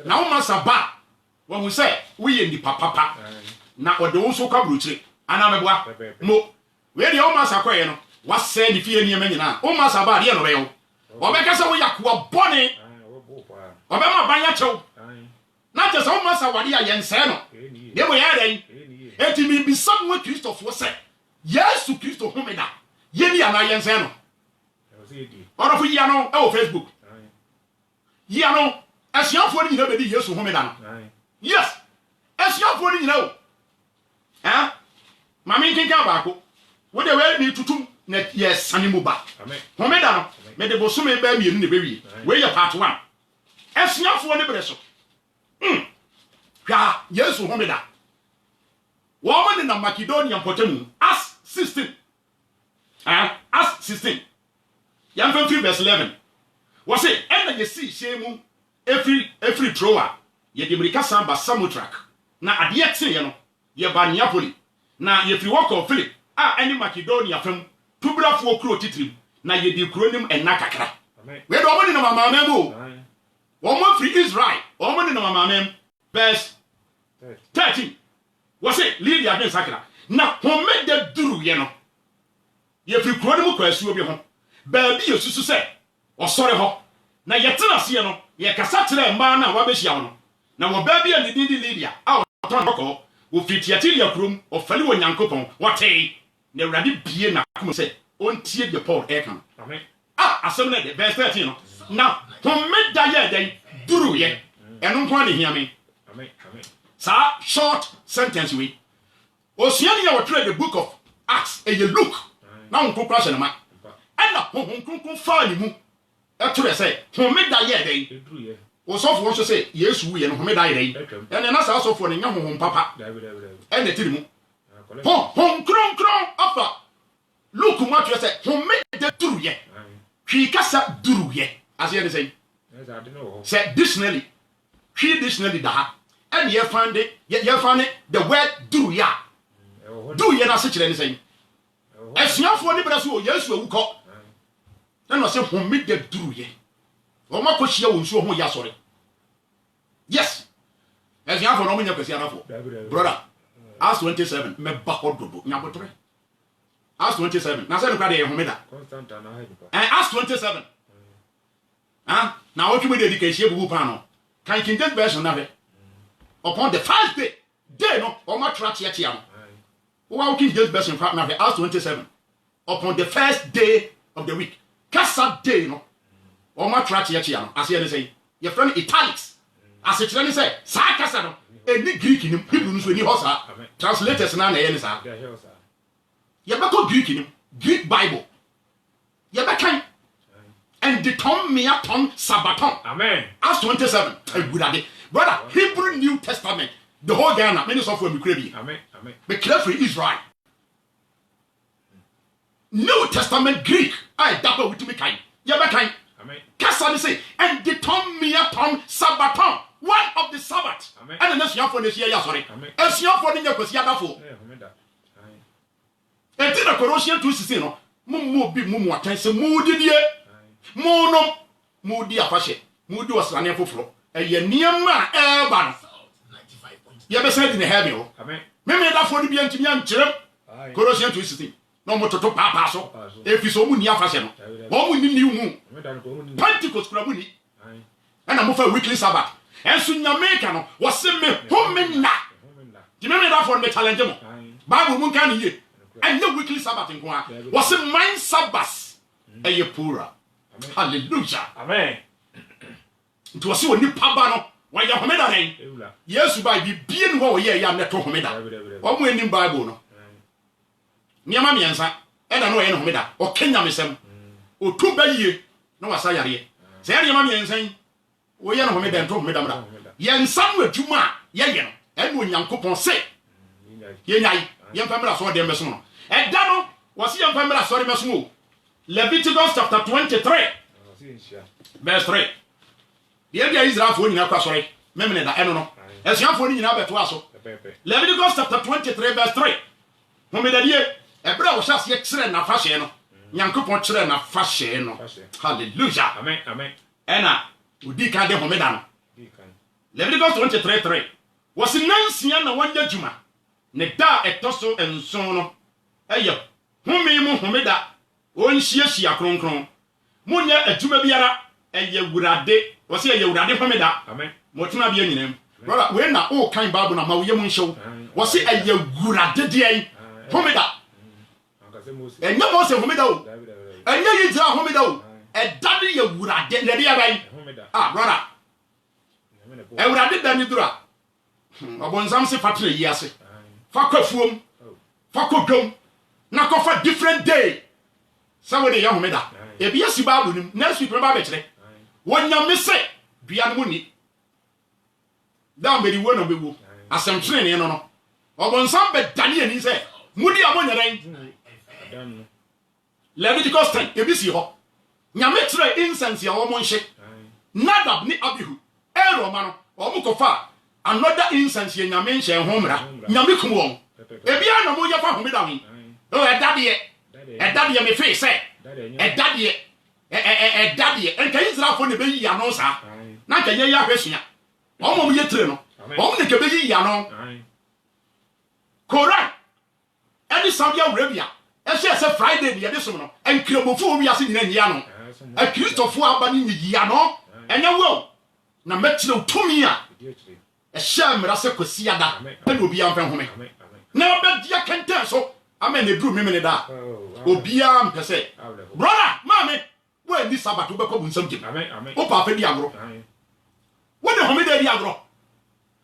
na wo masa ba wo hu se wo ye ndi papa na ode wo so kwa bro kire ana meboa mo we de wo masa kwaye no wase ni fie ni nyina wo masa ba de no be yo obeka se wo yakoa bone obema banya chew na je se wo masa wade a yense no de mo ya den eti mi bi samu Christopher se Yesu Kristo homeda yeni ana yense no oro fu ya no e wo Facebook ya no asiafo ni nyina be di Yesu homeda no yes asiafo ni nyina o mami kinka ba ko wo de we ni tutum na yes animu ba homeda no me de bosume ba mi ne be wi we ye part 1 asiafo ni breso hwa Yesu homeda wo mo ni na Macedonia potemu as 16 as 16 yam 15 verse 11 wo say en na ye si shemu every thrower ye de America samba Samotrak na ade ye ye no ye ba Neapoli na ye free work of Philip any Macedonia fam tubrafo kro titrim na ye di kronim enna kakra we do omoni na mama memo wo mo free Israel omoni na mama mem verse 13 was it Lydia ben sakra na homeda duru ye no ye firi kuro ne mu kwasuo bi ho ba bi yesusu se osore ho na yetena se no ye kasa kire mba na wa behia no na wo ba bi ani dindi Lydia a oton hoko wo fitiatilia kurom ofali wo Nyankopɔn wote na Awurade bie na kuma se ontie de Paul ekan amen asem na de verse 13 no na homeda ye den duru ye eno nko ne hiame amen sa short sentence we Osiani ya wotre the book of Acts e ye look na onko crash na ma and na honkonkon fa ni mu e to say homeda ye den edru ye osofo wo so say Yesu wu ye no homeda ye den ene na sa osofo ne nya honhom papa e na tiri mu kronkron afa look mu atwe say homeda duru ye hwi kasa duru ye ase ye say say dictionary da ha and ye find the word duru ya do ye na se kire ni say asuafo ni braso Yesu awu ko na no se homeda duru ye o ma ko hia wonsu ho ya sore yes asuafo no mo nya kwasi anafo brother Acts 27 me ba hododo nya botre Acts 27 na se no kwade ye homeda Acts 27 na o tumi dedication bubu pa no kan King James version na be upon the first day no o ma tra tia no Wow, King James version from Acts 27. Upon the first day of the week. Kasa day no. O ma tra chia no. As you say, your friend italics. As it say, sa kasa no. Any Greek in Hebrew no ni hosa. Translators na na sa. You be Greek in Greek Bible. You be kan. And the tom me tom sabaton. Amen. Acts 27. Brother, Hebrew New Testament. The whole Ghana, many software we crave. Amen. Be careful, Israel. New Testament Greek. I double with me kind. You be kind. Amen. Kasani say, and the tom me tom sabaton. One of the Sabbath. Amen. And the next year for this year, sorry. Amen. And she for the year because you are for. And then the Colossians 2:16 no. Mumu bi mumu attention mudi die. Mono mudi afashe. Mudi wasane foforo. Eye niam e ba no. You be said in the heaven. Amen. Me that for the be antimi ankyerem. Colossians 2:16. No mo toto papa so. Efi so mu ni afase no. Wo mu ni hu. Pentecost kura mu ni. And I'm for weekly Sabbath. And so Nyameka no was me homena. Do you remember that for the challenge mo? Bible mun kan ye. And the weekly Sabbath in kwa was a mind Sabbath. Eye pura. Hallelujah. Amen. It was so ni paba no. Why ya homeda hen? Yes, by be being wo ye ya neto homeda. Wo mu enim Bible no. Niama miensa. E na no ye no homeda. O Kenya mesem. O tu ba yie. No wasa yare. Se niama miensa yi. Wo ye no homeda nto homeda mra. Ye nsam adwuma ye ye no. E no Nyankopon se. Ye nyai. Ye mpamra so de meso no. E da no wo se ye mpamra so de meso no. Leviticus chapter 23. Verse 3. Ye bia Israel fo nyina kwa sori memene da eno no esuafo ni nyina beto aso Leviticus chapter 23 verse 3 homedadie ebra wo hyase ye kire na fashe no Nyankopon kire na fashe no hallelujah amen ena udi ka de homeda no Leviticus 23:3 was nansia na wanya juma ne da etoso enson no eye home mu homeda onhiehyia kronkron munya adwuma biara eye wurade wose eye wurade homeda amen motuna bia nyinam brother we na o kan Bible na ma wo yem nhyew wose eye wurade de ai homeda enya mo se homeda o enya yidra homeda o edade ye wurade ne de abai brother wurade da ni dura obonsam se fatre yi ase fa kwafuom fa kodwom na ko fa different day somebody ya homeda e bia si Bible nim next week remember be kire wonya me se bia no ni da mbedi wo no bewu asem trene ne no obonsam be dane ani se mudi abonyaran Leviticus 10 e bi si ho nyame kire incense ya wo mo nhye Nadab ni Abihu ero ma no o mo kofa another incense ye nyame nhye ho mra nyame kum won e bia no mo ya fa homeda wi o edade me fe se edade enka Israel fo ne be yi ano sa na nka ye ya hwesua o mo ye tire no o mo ne ke be yi ano Koran Any Saudi Arabia, and she said Friday, the additional, and Kilobofu, we are seeing in Yano, a Christopher Abani Yano, and you will. Na metro to me a sham raseko siada and will be on home. Now, but you can tell so. I mean, the drew me that. Obia, per se. Brother, mammy, where this Sabbath to become something. Oh, Papa Diagro. What the home de Diagro?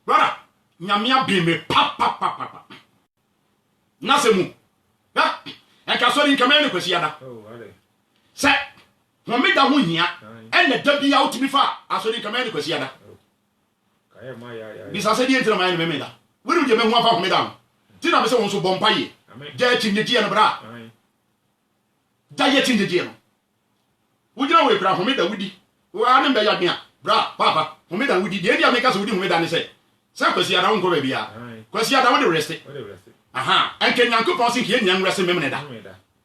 Brother, Yamia be me, papa. Nasemu. And Castle in command with Siada. Say, when me da winia, and the W out to be far, as in command with Siada. This I said into the mind of me. Will you make one for me down? Did I say also Bompay? Diet in the Giano bra. Diet in the Giano. Would you know where Brahma made a woody? Who are in Bayamia? Bra, Papa, who made a woody, the idea make us with him with an say. Suppose you are on Corabia. Because you are the rest. Aha, and can Uncle Passing here, young rest in Memeda.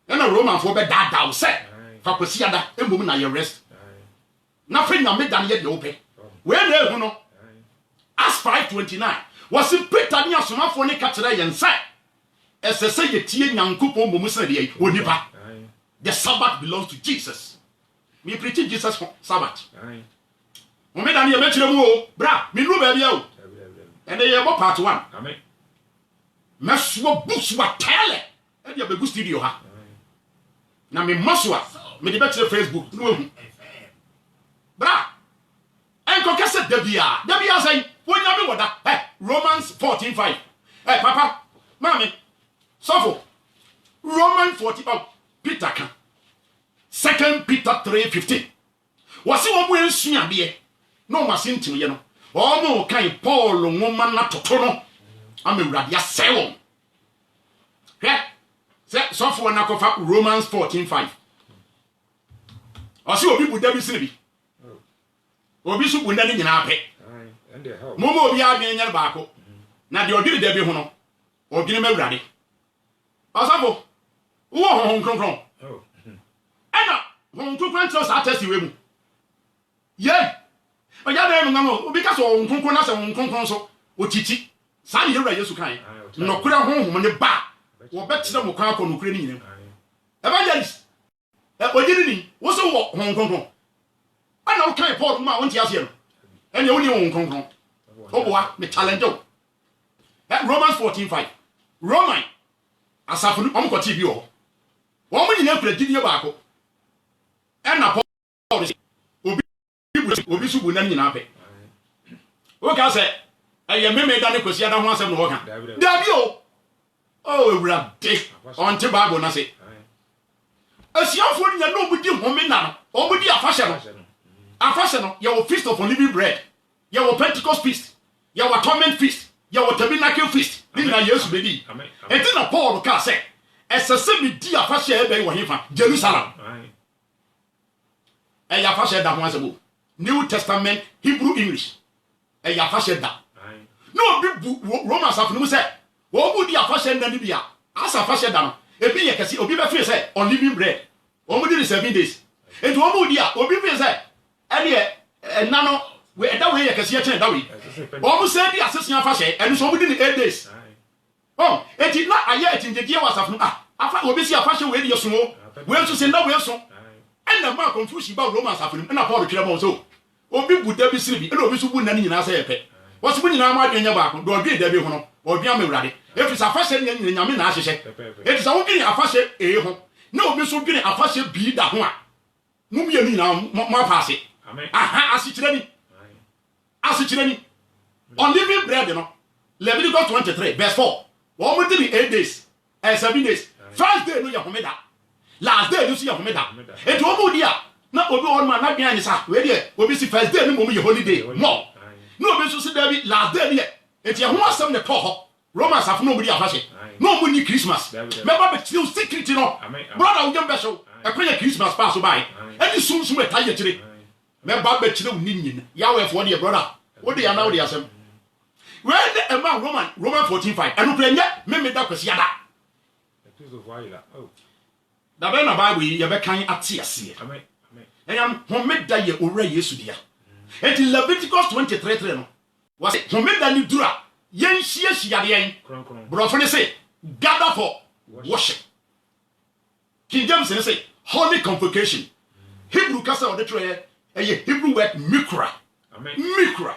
And a Roman for bed that thou said. Faposiada, and woman are your rest. Nothing I made than yet open. Where there, who know? As 529 was in Britannia, so much for Nicatray and said. As I say, the tea young couple, Mumusadi, Wunipa. The Sabbath belongs to Jesus. Me preaching Jesus for Sabbath. Momeda ni mention them bra, me no baby out. And they have part 1. Amen. Maswa books what tell it. And you have a good studio ha. Now me maswa, me the better Facebook. No. Bra. And Kokasa Debia say, when you know that? Hey, Romans 14:5. Hey, Papa, Mommy, Suffer. Romans 14. Peter can. 2 Peter 3:15. Was it one way soon be? No machine to you know. Omo kan Paul woman na totono. I'm a radia seven. Yeah. Suffer na kofa Romans 14:5. Osi obi bu dabi sinibi. Obi su bu ndani nyina ape. Momo obi adwen nya baako. Na de obi dabi ho no. Obi ne mawurade. Osafo. Wo hon kronkron. Ena, hon kronkron tro sa test we mu. Ye. Oya de no ngamo, obi ka so hon kronkron na se hon kronkron so, otiti. Sa ne yewura Yesu kan. No kura honhom ne ba. Wo betire mo kwan akọ no kura ni nyinem. Evangelist. Ojiri ni, wo so wo hon kronkron. Ana wo kan Paul ma won ti ase no. Enya wo ni hon kronkron. Oboa, me challenge o. Romans 14:5. Roman asafunu omkoti bi o. Wo mo nyina kura gidie baako. Ena Paul obi su bu na nyina ape. O ka se eye meme da ne kwasi ada ho asem no ho ka. Dabi o. Oh ewura de. On te Bible na se. Asiafo nya no obudi home na no. Obudi afahye no. Afahye no ye wo feast of unleavened bread. Ye wo Pentecost feast. Ye wo atonement feast. Ye wo tabernacle feast. Ni na Yesu bedi. Enti na Paul ka se esese mi di afahye e be wo hefa Jerusalem. E afahye da ho asebo. New Testament Hebrew English. E afahye da. No bi Romans afunu se wo bu di afahye nda ni bia. Asa afahye da no. Ebi ye kesi obi be free say unleavened bread. Omo di 7 days. Enti omo di a obi free say ene nano we da we ye kesi ye chen da we. Omo say di asesian afahye enu so omo di 8 days. Oh, enti na aye etinjegie wasafunu afa obi si afahye we di yeso mo. We nso se na we so. Ena ma confusion ba Romans afunu na Paul twere mo so. Obi bu da bi siribi ena obi so bu na ni nyina say epe. Wose bu nyina ma adwenya ba ko do obi da bi ho no. Obi amewurade. Efi sa afahye ni nyame na ahyehye. Eti sa wo bi ni afahye ho. Na obi so bi ni afahye bi da ho a. Mu bi ni na mo apase. Amen. Aha asikyire ni. Asikyire ni. Unleavened bread no. Leviticus 23 verse 4. Wo mo di ni 8 days. 7 days. First day no ya homeda. Last day no si ya homeda. Eti wo mo di a na obi on man na bian ni sa. We dey obi si first day no mo ye holiday. No. No obi so si there bi last day ni. Eti ho asem ne to ho. Romans have no body afashe. No money Christmas. Remember be still secret no. Brother we be show. E kwenye Christmas pass by. Any sum e taye kire. Remember be kire uni nyin. Yawe for the brother. What dey now dey asem. When the man Roman 14:5. Enu kwenye me da kwesi ada. Da be na Bible ye be kan ate ase. Amen. Amen. Ho me da ye owura Yesu dia. Et Leviticus 23:3 no. Was ho me da ni dura. Yen shia de yen. Brofo ne say gather for worship. King James say holy convocation. Hebrew kasa o de tro Hebrew word mikra. Amen. Mikra.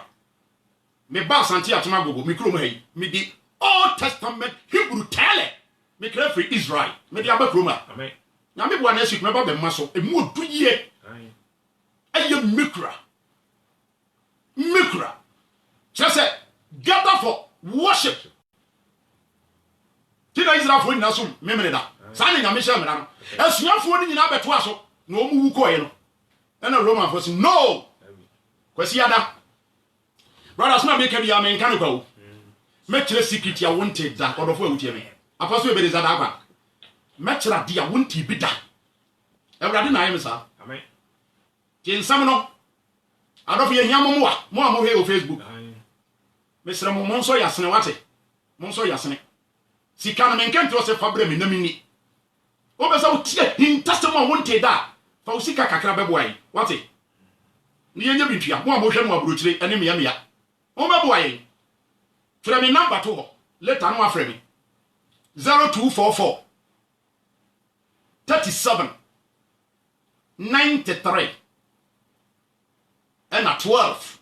Me ba santi atoma gogo mikro mo hey. Me di Old Testament Hebrew tele. Me kra free Israel. Me di aba kroma. Amen. Na me bo anesi me ba be maso e mu odu ye. Aye mikra. Mikra. Just say gather for worship. Tina Israel for nyina so memene da. Sa ne nyame hye me da no. Asuafo ni nyina beto aso na omu wu koye no. Na Roman for say no. Kwasi ada. Brothers na make bia me nkan kwa wo. Me kire secret ya wonte da odofo awutie me. Apostle be za da agba. Me kire dia wonte bi da. Ewrade na ayem sa. Amen. Ti nsam no. Adofo ye hia mo mo he o Facebook. Mesra mo nso yasene wate. Mo nso yasene. Sika na me nkan to se fabre me na mini. O be sa utie hintasem a wonte da. Fa usika kakra beboai. Wate. Ni yenye bitua mo hwe no abrochire ene me o beboai. Frɛ me number to ho. Later no afrɛ me. 0244 37 93 and 12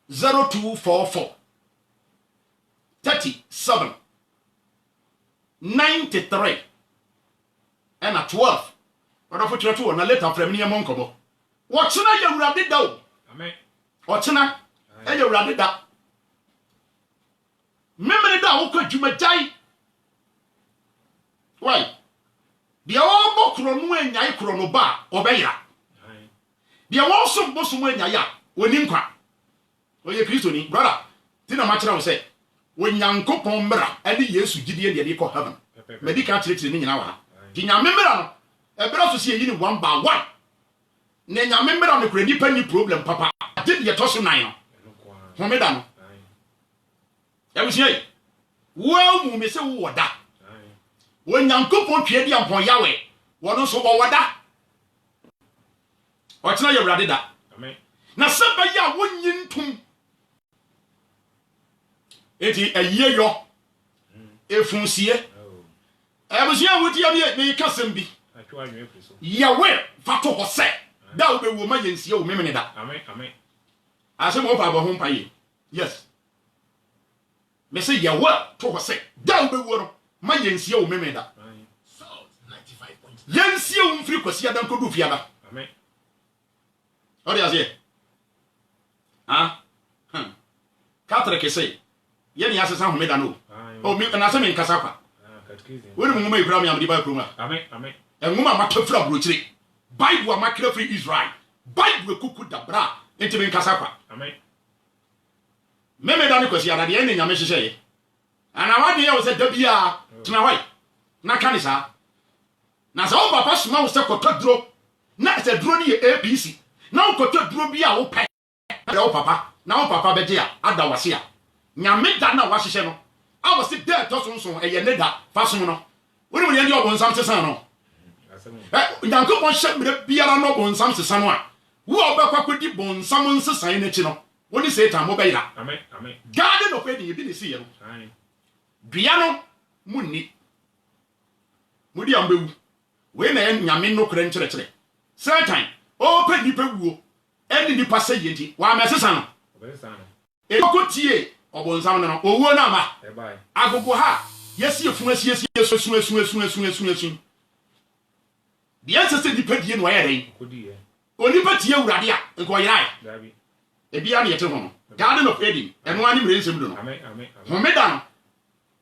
0244 37 93 and 12 but of try to na later from me mon kobo wochena ya wurade da o Amen. wochena ya wurade da memene da wo kwadwuma jai why dia wo bokro no anyai kro no ba obeyira dia wo so boso mu anyai a oni nkwa oye Kristo ni brother tina ma kira wo say Onyankopon mmra ade Yesu gidie de ko heaven medical treatment ni nyina wa ti nyame mmra no ebra so se yi ni one by one na nyame mmra no kura nipa ni problem papa ade de to so nan no homeda no ya bi sei wo mu me se wo woda Onyankopon twa di ampon yawe wono so bo woda o tena ye brade da Amen. na seba ya wonyintum eti aye yo efunsie abusia wuti ya bi me kasem bi Atwa anwe efiso. yawe fato ho se da wo be wo ma yensie wo memene da Amen. Amen. ase mo fa bo ho mpaye yes me se yawe to ho se da wo be wo no ma yensie wo memene da Salt 95.9. yensie wo mfiri kwasi adan kodu fiada Amen. odi ase katre ke say ye ni asesa homeda no o mi na se me nkasa kwa Catechism. we mu ngoma ibram yam di ba kroma Amen. Amen. ngoma matafra brochire bible amakra free Israel bible kuku dabra enti me nkasa kwa Amen. meme da ne kwasi ada de ne nyame hyehye ye ana wade ye wo se dabia tena hwai na kanisa na sa o papa suma wo se kotodro na se dro ni APC na o kotodro bi a wo pe da o papa na o papa beje a ada wase a nyame da na wahyehyɛ no a wo se de to sonson eye ne da fason no woni mo ye ndi obonsam sesan no Nyankopon hyɛ mire biara no bonsam sesan no a wo obekwa kodi bonsam nsesan na chi no woni Satan mo bɛyira Amen. Amen. garden of Eden bi ne si ye no Amen. dua no munni mudi ambewu we na nyame no kra nkyerɛkyerɛ Satan o pe nipa wuo ɛni nipa sɛ yenti wa amesesa no Obesa no. ekotie obonsam no owuo na ma E bye. agogo ha yesi efun asiesie esu dia sese nipa die no ayɛ den Kodi ye. onipa tie wurade a nko yrai Dabi. ebia na yete ho no garden of Eden eno ani mre nsem do no Amen. Amen. Amen. homeda no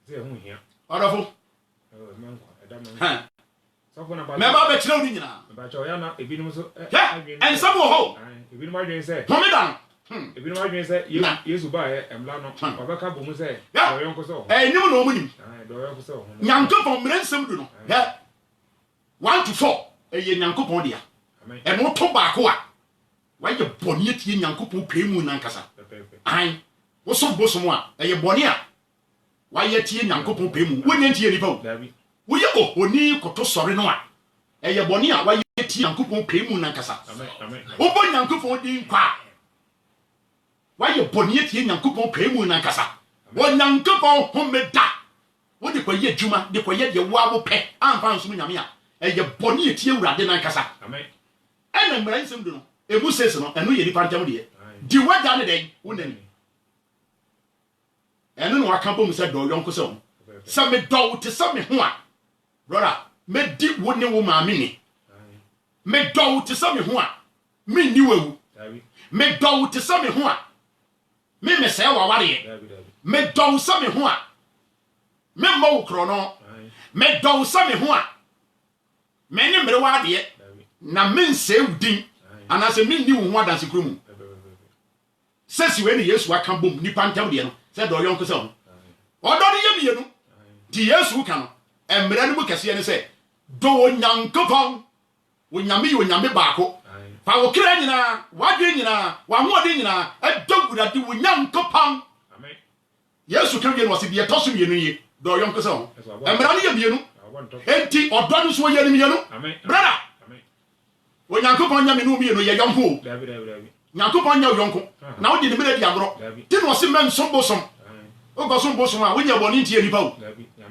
Ze hu hia. odofo Manko. Eda man. ha Sofo na ba. me ba be kyerɛ wo nyina Ba cho ya na ebinum so. ensam wo ho Ebinum adwen se. homeda no Ebinum adwen se Na. Yesu ba ye emla no. Obeka bomu se. Ya. Do yonko so. nim na omunim Do yonko so. Nyankopon mre nsem do no he 1 to 4 eye Nyankopon dia Amen. eno to baako a waye bɔne atie Nyankopon pɛmu na nkasa Pepe. an wo so bosom a eye bɔne a waye tie Nyankopon pɛmu wonya tie nipa o Dabi. wo ye ohoni koto sɔre no a eye bɔne a waye tie Nyankopon pɛmu na nkasa Amen. Amen. wo bɔ Nyankopon din kwa waye bɔne atie Nyankopon pɛmu na nkasa wo Nyankopon homeda wo de kwaye djuma de kwaye de wo abo pe amfa nso nyame a eye boni etie urade nan kasa amen ena mmara nsem do no ebu sese no eno ye nipa ntam de di wada ne den wonani eno no aka bom se do yonko se wo se me do te se me ho a brother me di wo ne wo ma me ni me do te se me ho a me ni wawu me do te se me ho a me se wa ware me do se me ho a me mo krono me do se me ho a me ni mere wa de na me nse udin anase me ni wo ho adanse kromu sesi we ni Yesu aka bom nipa ntam de no se do yonko se ho odo ni ye mienu di Yesu ka no emre no mu kese ne se do onyankopon wonyame baako fa wo kra nyina wadwe nyina wa hoode nyina adogurade wonyankopon amen Yesu ka wie no se de toso mienu ye do yonko se ho emre no ye mienu enti odo no so ye ni mienu brother amen wonyankopon nyame no mienu ye yonko nyankopon nya yonko na wo de ne mere di agro ti no se men so bosom o go so bosom a wonya boni ntie nipa o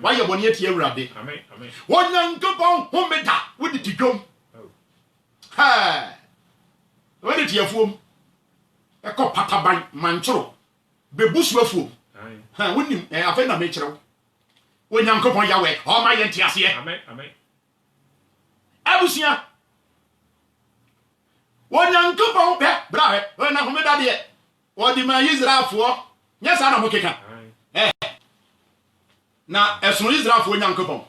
wa ye boni etie urade amen wonyankopon homeda wo de tidwom ha wo de tiefuom e ko pataban manchoro bebusu afuom ha wonim afa na me kirew wonyankopon yawe o ma ye ntiase amen abusia wonyankopon be brahe na homeda de wo di ma Israelfo nyesa na mo keka na esun Israelfo wonyankopon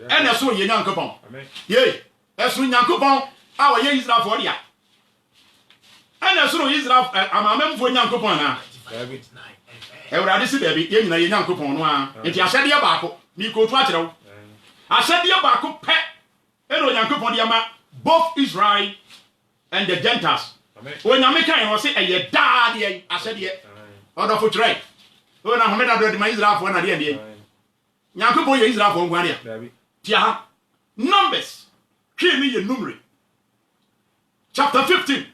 ene so ye nyankopon amen ye esun nyankopon a wo ye Israelfo dia ene so Israel amamemfo nyankopon na Ewurade si baabi ye nyina ye nyankopon no a enti asede baako mi ko tu akere wo asede baako pe eno nyankopon dia ma both Israel and the Gentiles amen wonyame kan no se eye daa de asede odo fo trai o na homeda do de ma Israelfo na de de nyankopon ye Israelfo ngwa de tia ha Numbers kini ye numeri chapter 15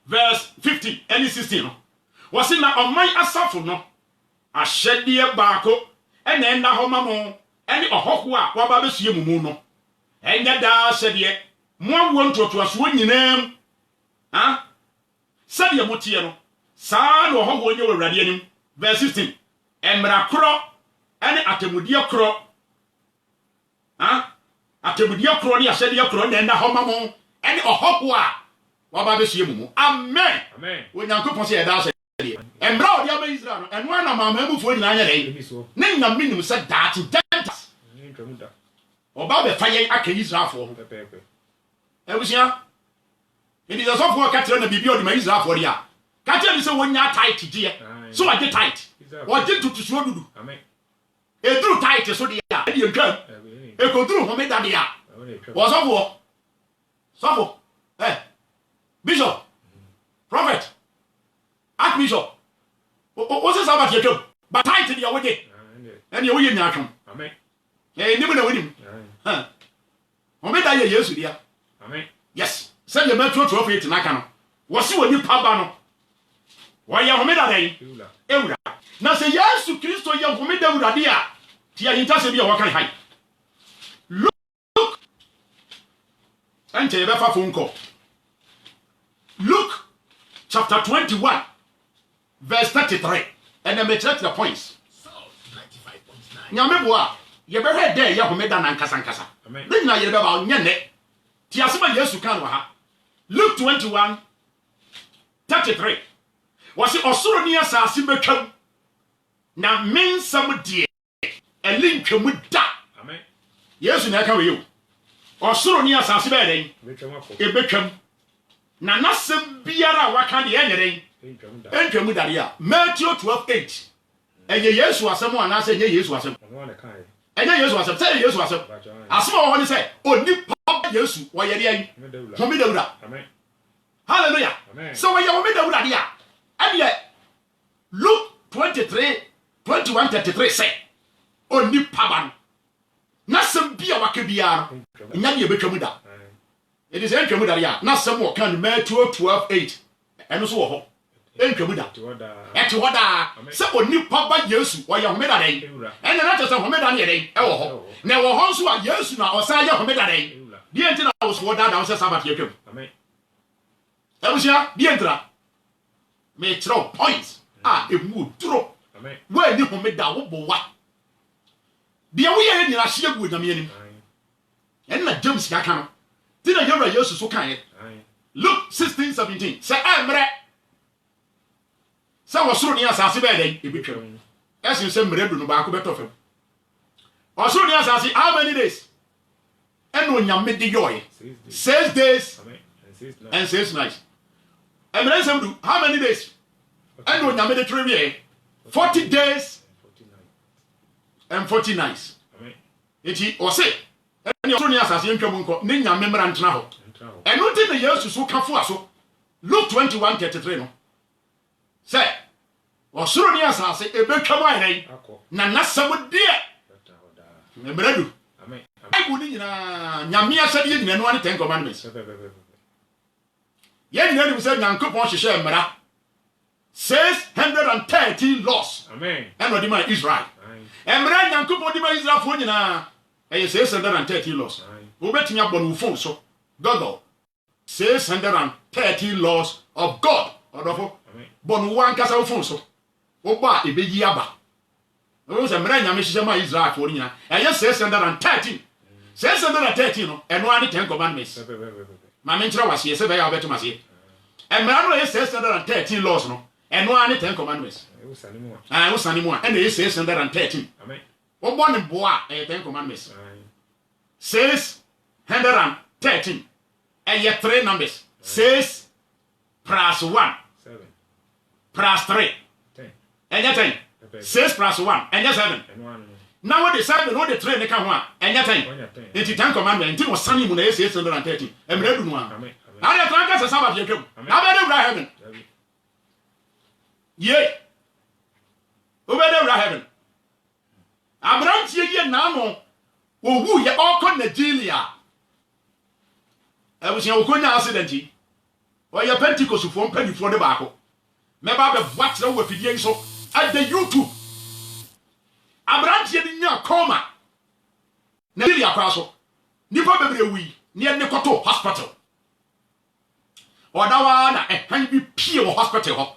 verse 15 and 16 wasi na oman asafo no ahyede baako ena enda ho mamo ene ohoko a waba besue mumu no enya da hyede mo awo ntotoaso nyinam ha sade motie no saa no ohoko onye wawrade anim verse 16 emra kro ene atemudia kro ha atemudia kro ne ahyede kro na enda ho mamo ene ohoko a waba besue mumu amen amen wonyankopon se yeda embra odi aba Israel no eno na mama ebufo nyina anya dai ne nya minim se that dentas oba be faye aka Israel fo ho pepepe ebusia edi so fo ka tire na bibi odi ma Israel fo dia ka tire se wonya tight die so wa get tight wa get tutusuo dudu amen edru tight so dia edi entwa e kodru ho me da dia wo so fo bishop prophet Archbishop o se sabat yetom but tight dia wode and you yin atwom amen ni mo na wonim ha o me da ye Yesu dia amen yes send the metro to offer it na ka no wo se woni paba no wo ye ho me da dai ewura na se Yesu Kristo ye ho me da ewura dia ti ya hinta se bia wo kan hai look ante ye be fa phone call Luke chapter 21 verse 33 and then me check the points. Nyame boa ye be he dey ye homeda na nkasa nkasa. Amen. Ne nyina ye be ba onye ne. Ti asema Yesu kan wa ha. Luke 21 33. Was it osoro ni asase betwam na mensam die elintwam da. Amen. Yesu na ka we yo. Osoro ni asase be den. Betwam na nasem biara waka de enyeren entwam dare a Matthew 12:8 eye Yesu asem ana se nye Yesu asem enya Yesu asem say Yesu asem asem o woni say onipa Yesu wo ye de ayi ho me dawura amen hallelujah amen so wo ye ho me dawura de a ade Luke 21:33 say onipa ban nasem bia waka biara nya de betwam da. It is entry with Aria, not some more can Matthew 12:8. And so entwamu da ete hoda se onipa ba Yesu oye homeda den ene na tese homeda ne den ewo ho na ewo ho nso a Yesu na osan ye homeda den die nti na wo so da da se Sabbath ye twam amen ebusia die ntra me tro point emu duro amen wa ni homeda wo bo wa de wo ye nyina hye gu nyame anim ene James ka kan ti na yewra Yesu so kan ye Luke 16:17 say emre say wasoro ni asase be den ebetwam esin say mre du no ba ko beto fam wasoro ni asase how many days eno nyame de yoy 6 days and 6 nights emre say do how many days eno nyame de three 40 days and 40 nights amen eti o say eno wasoro ni asase ntwam nko ne nyame mra ntena ho eno ti ne Yesu so kafo aso Luke 21:33 no say osoro ni asase ebetwam ayren na nasam de ebradu amen amen ni nyina nyame asade ye nyina no ane 10 commandments ye nyina ni say nyankopon hwehwe emra 613 laws amen eno di ma Israel emra nyankopon di ma Israel fo nyina eye 613 laws obetumi abon wo phone so Google 613 laws of God odofo bon wan kasa wo phone so wo ba ebeyi aba wo se mra nyame hye ma Israel fo nyina eye 613 no eno ane 10 commandments ma me nkyere wase se be ya obeto mase emra no eye 613 laws no eno ane 10 commandments wo sane mu a ene eye 613 amen wo bo ne bo a eye 10 commandments 613 eye 3 numbers 6 plus 1 7 plus 3 10 enya 10 6 plus 1 enya 7 now what the 7 what the 3 ne ka ho a enya 10 enti 10 commandment enti wo sane mu na eye 613 emre du no a amen na de tranka se Sabbath ye twam abede wura heaven ye obede wura heaven Abraham tie ye na no owu ye okọ Nigeria ebusia okonya accident o ye Pentecost fo mpanifo de baako me ba be boatre wo fidie so at the YouTube Abraham tie ni nya koma Nigeria kwa so nipa bebre wi ne ne koto hospital odawa na han bi pie wo hospital ho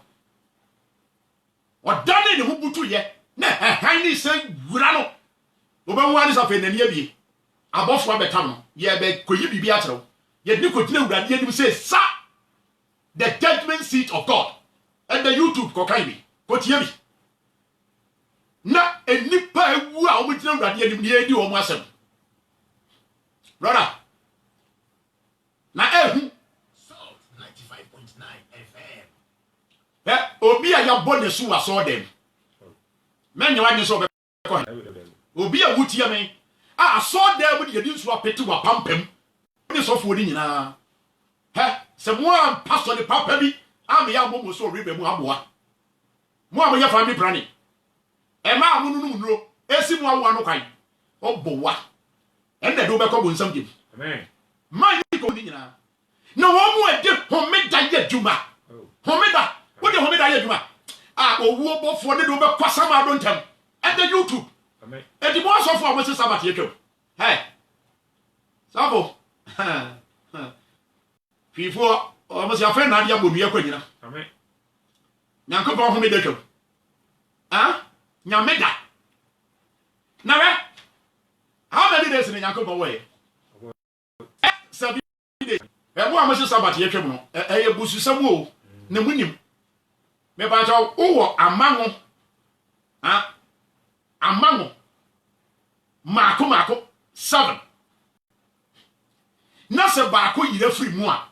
odane ne hubutu ye na han ni se wura no obanwa ni safe na ne bie abofo abetam no ye be koyi bibi atrew ye ni ko tire wura ye ni say sa the judgment seat of God and the YouTube ko kai bi ko tie bi na enipa ewu a o tire wura ye ni ye di o mu asem brother na ehu Salt 95.9 FM. Obi a ya bone su aso dem menye wa nso be ko obi a wutie men a aso dem de di nso apete wa pampam ni sofo ni nyina se mo am pastor de papa bi am ya mo so ribe mu aboa mo am ya family planning e ma amunu nu nuro esi mu awo anu kan obowa ende do be ko bo nsam dem amen man ni ko ni nyina na wo mu ede homeda ye djuma homeda wo de homeda ye djuma owu obofo ne do be kwasa ma do ntam ende YouTube amen edi mo so fo mo se Sabbath ye twem sabo fifo o mo se afa na dia bonu ye kwanyina amen nyankopon homeda twem nyameda na we how many days ni nyankopon wo ye 7 days ebo amase Sabbath ye twem no eye bususam o na munim me ba jaw wo amango amango mako 7 na se ba ko yire free mu a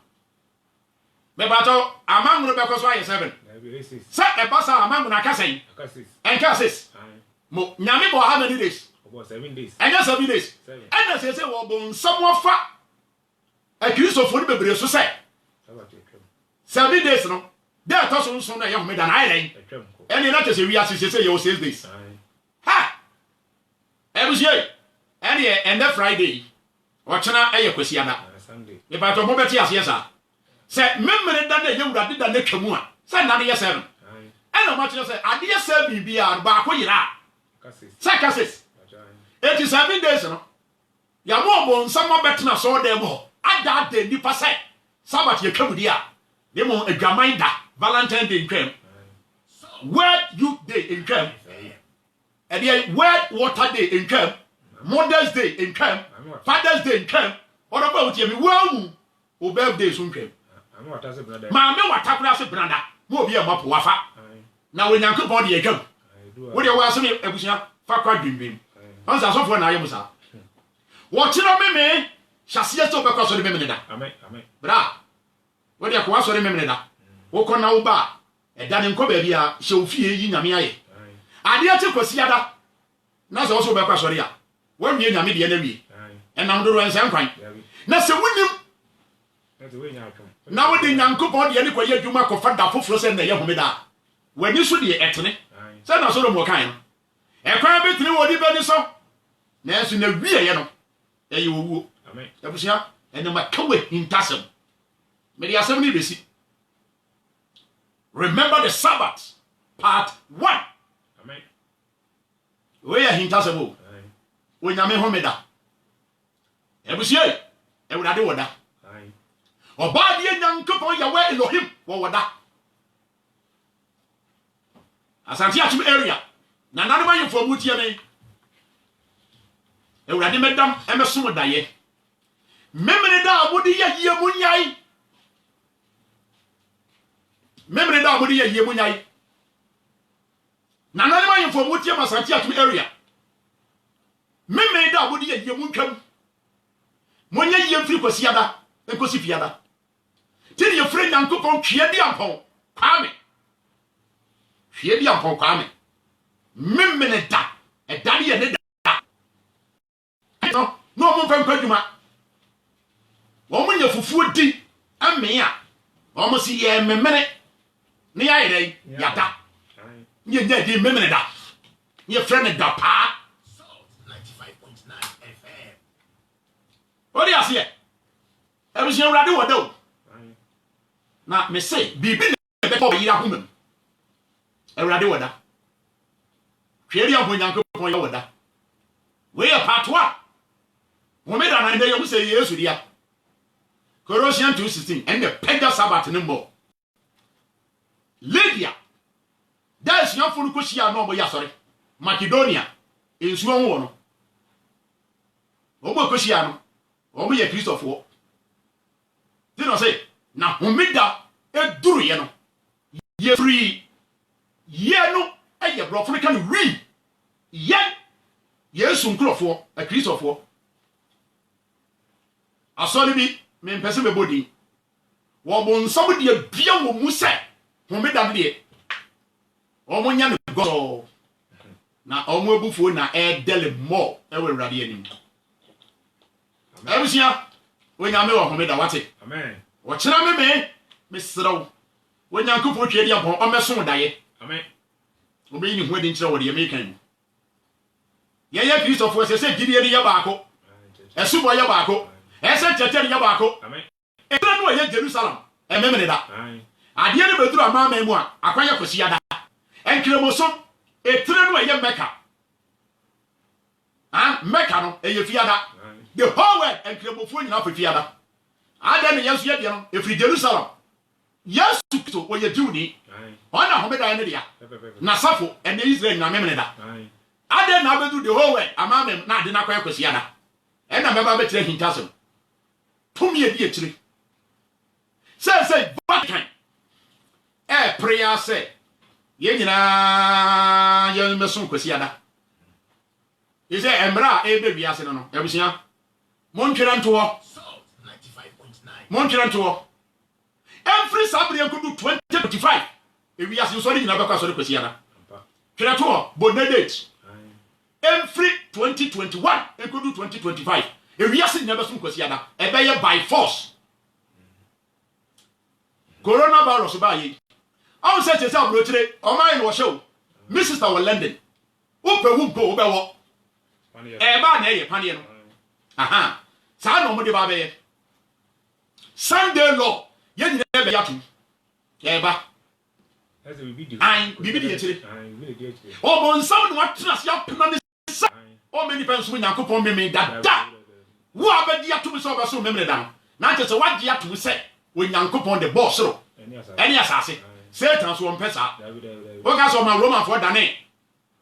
me ba jaw amango no be ko so aye 7 sa e ba sa amango na kasai enkasis mo nyame bo how many days about 7 days enya 7 days ena se wo bo nsamo fa Christopher ni bebre so say 7 days no there to so nso na ye homeda na ayi eni na tese wi asese say ye 6 days ha ebusie eni and the Friday o chena eye kwasiada Sunday e ba to mo beti asese sa se memere da na ye wurade da na twamu a Say na dey 7 e no ma kire say ade 7 bia ba ko yira say cases 87 days no ya mo bo nsama betena so dem ho ada de nipa say Sabbath ye twamudi a dem adwaman da Valentine Day twam word you day in twam and the word water day in twam Mother's Day in twam Father's Day in twam or about you me well o birthday so twam ma me watakura se branda mo bi e mapo wafa na we Nyankopon de twam wo de wa so me ebusia fa kwa dwimbim on sa so fo na ayemusa wo kira me hyase so be kwa so de me da amen bra wo de kwa so de me da wo kona wo ba e da ne nko ba bia hye ofie yi nyame aye ade ate kwasi ada na so so be kwa so de a wo nwie nyame de na wie enam do ro ensan kwan na se wunim na wo de Nyankopon de ne kwa ye dwuma ko fa da foforo se na ye homeda wani so de etene se na so do mo kan e kwa betri wo di bani so na so na wie ye no e ye owo amen abusia ene ma kawe intasem me de asem ni besi. Remember the Sabbath, part 1. Amen. We are hintasable. When you me homeda. Ebusie, e wona de woda. Aye. Oba de Nyankopon Yahweh Elohim wo woda. Asante atum area. Na nanu man yefo mutie me. E wona de medam e mesom daye. Memene da abodi ye munyai. Memre da abodi ye munyai. Na nanu man yefo mutie masante atum area. Memre da abodi ye muntwam. Monye ye firi kwasiada enkosi fiada tiri ye firi Nyankopon twedi ampon kwame twedi ampon kwame memmene da e da ye ne da no mo mfa nkwaduma wo munye fufuo di amea wo mo si ye memene ne ya yere yada nye nya di memene da ye firi ne da pa what do you say? Everything ready what do? Na me say bibi na be ko yira humam. Ewrade woda. Hweri ahon Nyankopon ya woda. We ya part 1. Wo me da na nde ye say Yesu dia. Colossians 2:16 and the Pega Sabbath number. Lydia. That's your funu ko shia no bo ya sorry. Macedonia. Ensu won no. Omo ko shia no. Omo ye Christopher. Did not say, now homida e duru ye no. Ye free. Ye no e ye bro can read. Ye Yesu nkrofo a Christopher. Asori bi me mpese me body. Wo bo nsam de bia wo mu se. Homida de. Omo nya no go. Na omo ebufuo na e dele more e we rade anim. Ebusia we nyame wo homeda wate amen wo kira me srew we Nyankopon twedi ampon o meso daye amen obi ni ho adi nkira wo de me kan ye Christopher se gidie ni ya baako esubo ya baako ese tete ya baako amen e no ye Jerusalem e memene da ade ne beduru amama mu a akwanye kosia da enkremosom e tre no ye Mecca Mecca no e ye fiada the whole world and Kremofo nyina fifiada ada ne yesu ye de no e firi Jerusalem yesu to wo ye Jewni ona homeda ne dia na safo and Israel na memene da ada na bedu the whole world amamem na ade na kwa kwasi ada e na meba be tire hintasem tumi e die tire say Vatican prayer say ye nyina ye meso kwasi ada ye say embra e be biase no ebusia Montreal to 95.9 Montreal to every Saturday could do 2025. If we are sorry in Abaka sorry Christiana. Creator Bonadate. Every 2021 it could do 2025. If we are seeing never some Christiana, a buyer by force. Coronavirus by I will set yourself today. Or mine was show. Mrs. Our London. Open won't go over what? Panier. Aha. Sa no mo de ba be Sunday law ye nyina be yatu eba As a video. And Bibi actually. I Oh, on some what trust your penalty. Oh, many pens when you could me that. Who are the dear to me so memory down? Not just what you have to say when you could on the boss. Any assassin. Satan's one pesa. What got on my Roman for Dane?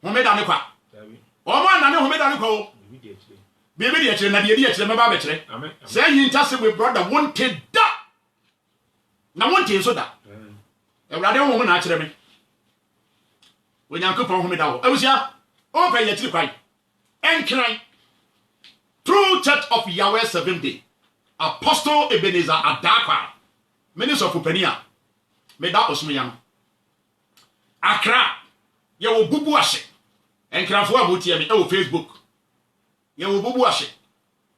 Who made an equa? Oh, man, who made an equal. Bibi actually, and the idiot, the babatry. Say you just with brother wanted that. Now, one thing so that. A radio woman actually. When you could on me down. I was ya. Open your trip. And crying. True Church of Yahweh 7th Day. Apostle Ebenezer Adakwa. Minister of Upenia. Meda Osmiyam. Accra. Yawo bubu ashe. And Krafo abuti me e Facebook. Yawo bubu ashe.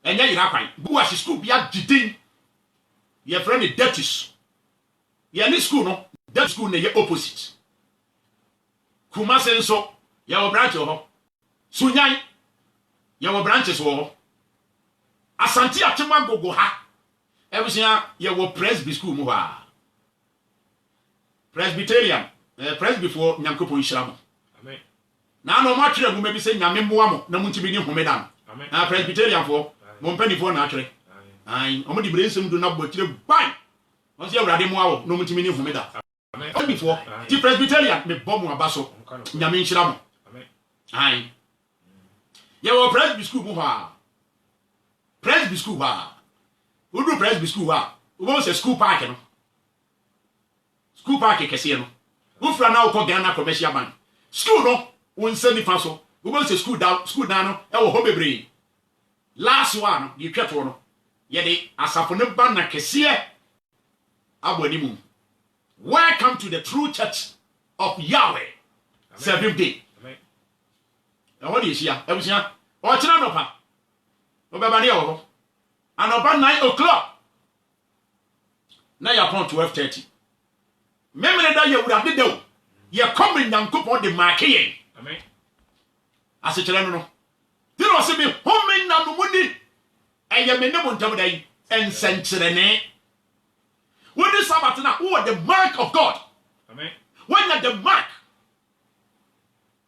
Enya yira kwan. Bubu ashe school bia didin. Ye friend the Deptis. Ye ni school no. That school na ye opposite. Kumase nso yawo branch ho. Sunyan yawo branches ho. Asante atema gogo ha. Ebusia yawo Presby school mu ha. Presbyterian, Presby for Nyankopon Shiramo. Amen. Na no ma twere mu ma bi se nyame mboa mo na munti bi ni homeda. Amen. Na Presbyterian for mo mpani for na twere. Ai, omo di brensem do na bo twere ban. Won se awrade mo awo no munti bi ni homeda. Amen. Before, ti Presbyterian me bom abaso. Nyame Shiramo. Amen. Ai. Yawo Presby school mu ha. Presby school ha. Udu Presby school ha. Wo se school park no. School park kese no. Ufra na ukọ Ghana commercial bank. School no, won se nifa so. We say school down no e wo ho bebre. Last one, the twetro no. Ye de asafo ne ban na kese abonimu. Welcome to the True Church of Yahweh. 7th Day. Amen. Na what is here? Ebusia. O kira no pa. O beba ne wo. And about 9 o'clock. Now you're upon 12:30. Memory that you would have did though. You're coming down on the marquee. Amen. As a children, you know, see me home na mumundi. And you may never tell me and send to the name. When this Sabbath now, who are the mark of God? Amen. When are the mark?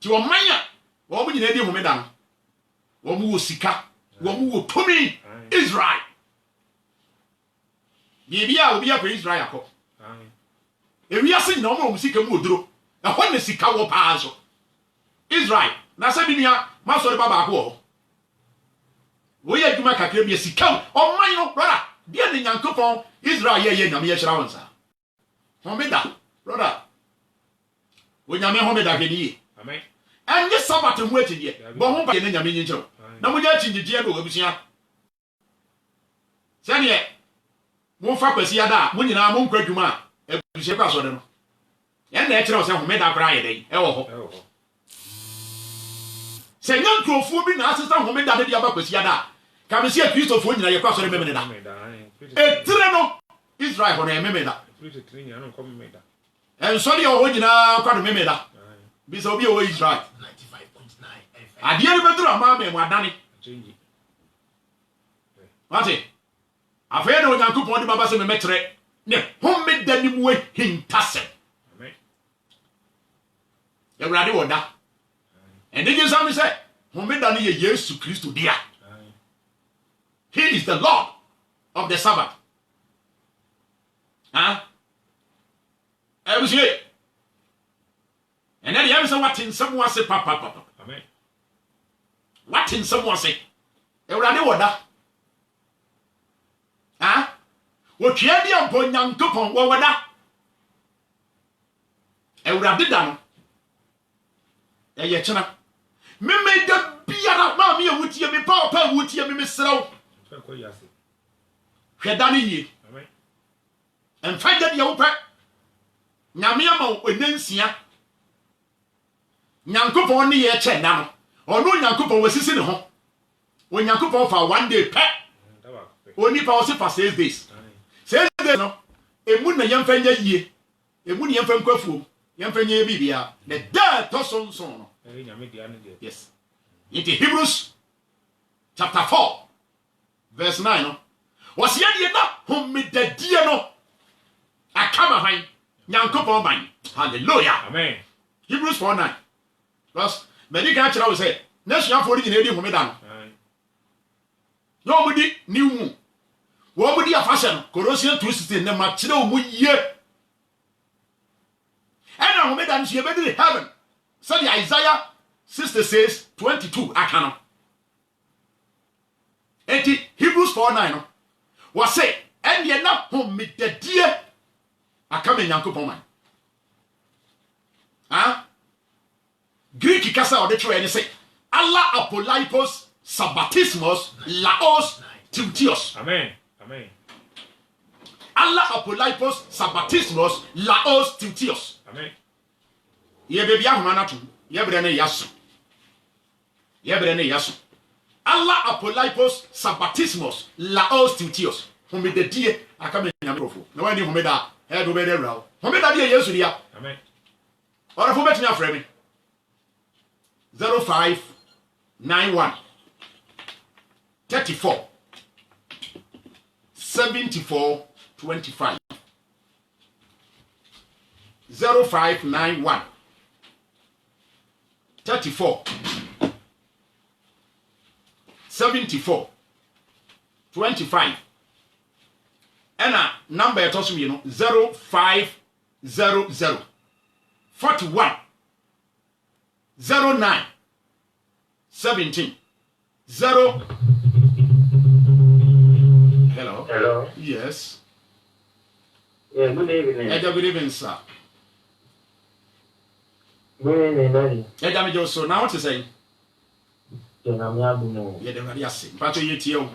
To a man, what we need to do, madam. What we will seek, what we will to me, Israel. Bibia will be up for Israel. If we are saying no more music and woodro, and when the Sikawa Pazo Israel, Nasabinia, Master Baba Go. We are to make a clear Sikam, or mine, brother, dear the young couple, Israel, ye, Namia Shrawansa. Homeda, brother. When Yame Homeda can ye. Amen. And this Sabbath and waiting yet, but home by the Yamin. Now we are in the Diego of Sia. Sanya, won't fuck with Siada, when you are Monk Juma. Ebusia so de no ye na ekere o se homeda kra ye dey e wo ho se nyan krofo bi na asesa homeda de dia ba kwasia da ka me se Kristofo nyina ye kwa so de memene da e tire no Israel ho na memeda en so de o nyina kwa de memeda bi so bi o Israel 95.9 FM ade ere beduru ama me mu adane wate afeye na onyankopon de baba se me metre ne homeda ni mu hintase Amen. Ewrade woda and they just say homeda ni ye Yesu Kristo dia. He is the Lord of the Sabbath. Huh? I was here. And then the answer what in someone say papa. Amen. What in someone say? Ewrade woda. Huh? What you have upon young coupon, what would that? Ewrade da no. Ye chena. Me made the biara ma me wuti me papa wuti me sraw. Hwe da ne yi. Amen. En fa da dia wo pa. Nyame ama onansia. Nyankopon ne ye che na no. Ono nyankopon wasisi ne ho. Onyankopon fa 1 day pe. Oni pa wose fa 6 days. 6 days no. Emu na yemfa nya yie. Emu ne yemfa nkwafuo. Yemfa nya bibia. The day to so no. Yes. Into Hebrews chapter 4 verse 9 no. Was ye na homeda die no. Akama han. nyankopon ban. Hallelujah. Amen. Hebrews 4:9. Because many can tell us say, nation for the Canadian woman. Nobody knew. Nobody a fashion, corrosion twisted in the matino year. And I woman she made in heaven. So the Isaiah 66:22. I cannot. And Hebrews 4:9 was say, and ye not home with the dear. I come in Yankopon man. Greek kasa or the true and say, Allah apolipos sabbatismos laos tiutios. Amen. Amen. Allah apolipos sabbatismos laos tiutios. Amen. Ye baby ahumanatu. Ye brene yasu. Ye brene yasu. Allah apolipos sabbatismos laos tiutios. Home the dear I come in Yankopon. No one knew Homeda. Head over there. Homeda dear yesu dia. Amen. Or if you bet me a friend. 0591 34 74 25 0591 34 74 25 and a number it also you know 0500 41 09 17 0. Hello. Hello. Yes. Yeah, good evening. Good evening, sir. Good evening, Daddy. I'm just so now what to say? I'm Yabuno. Yeah, they're yes. But you tell.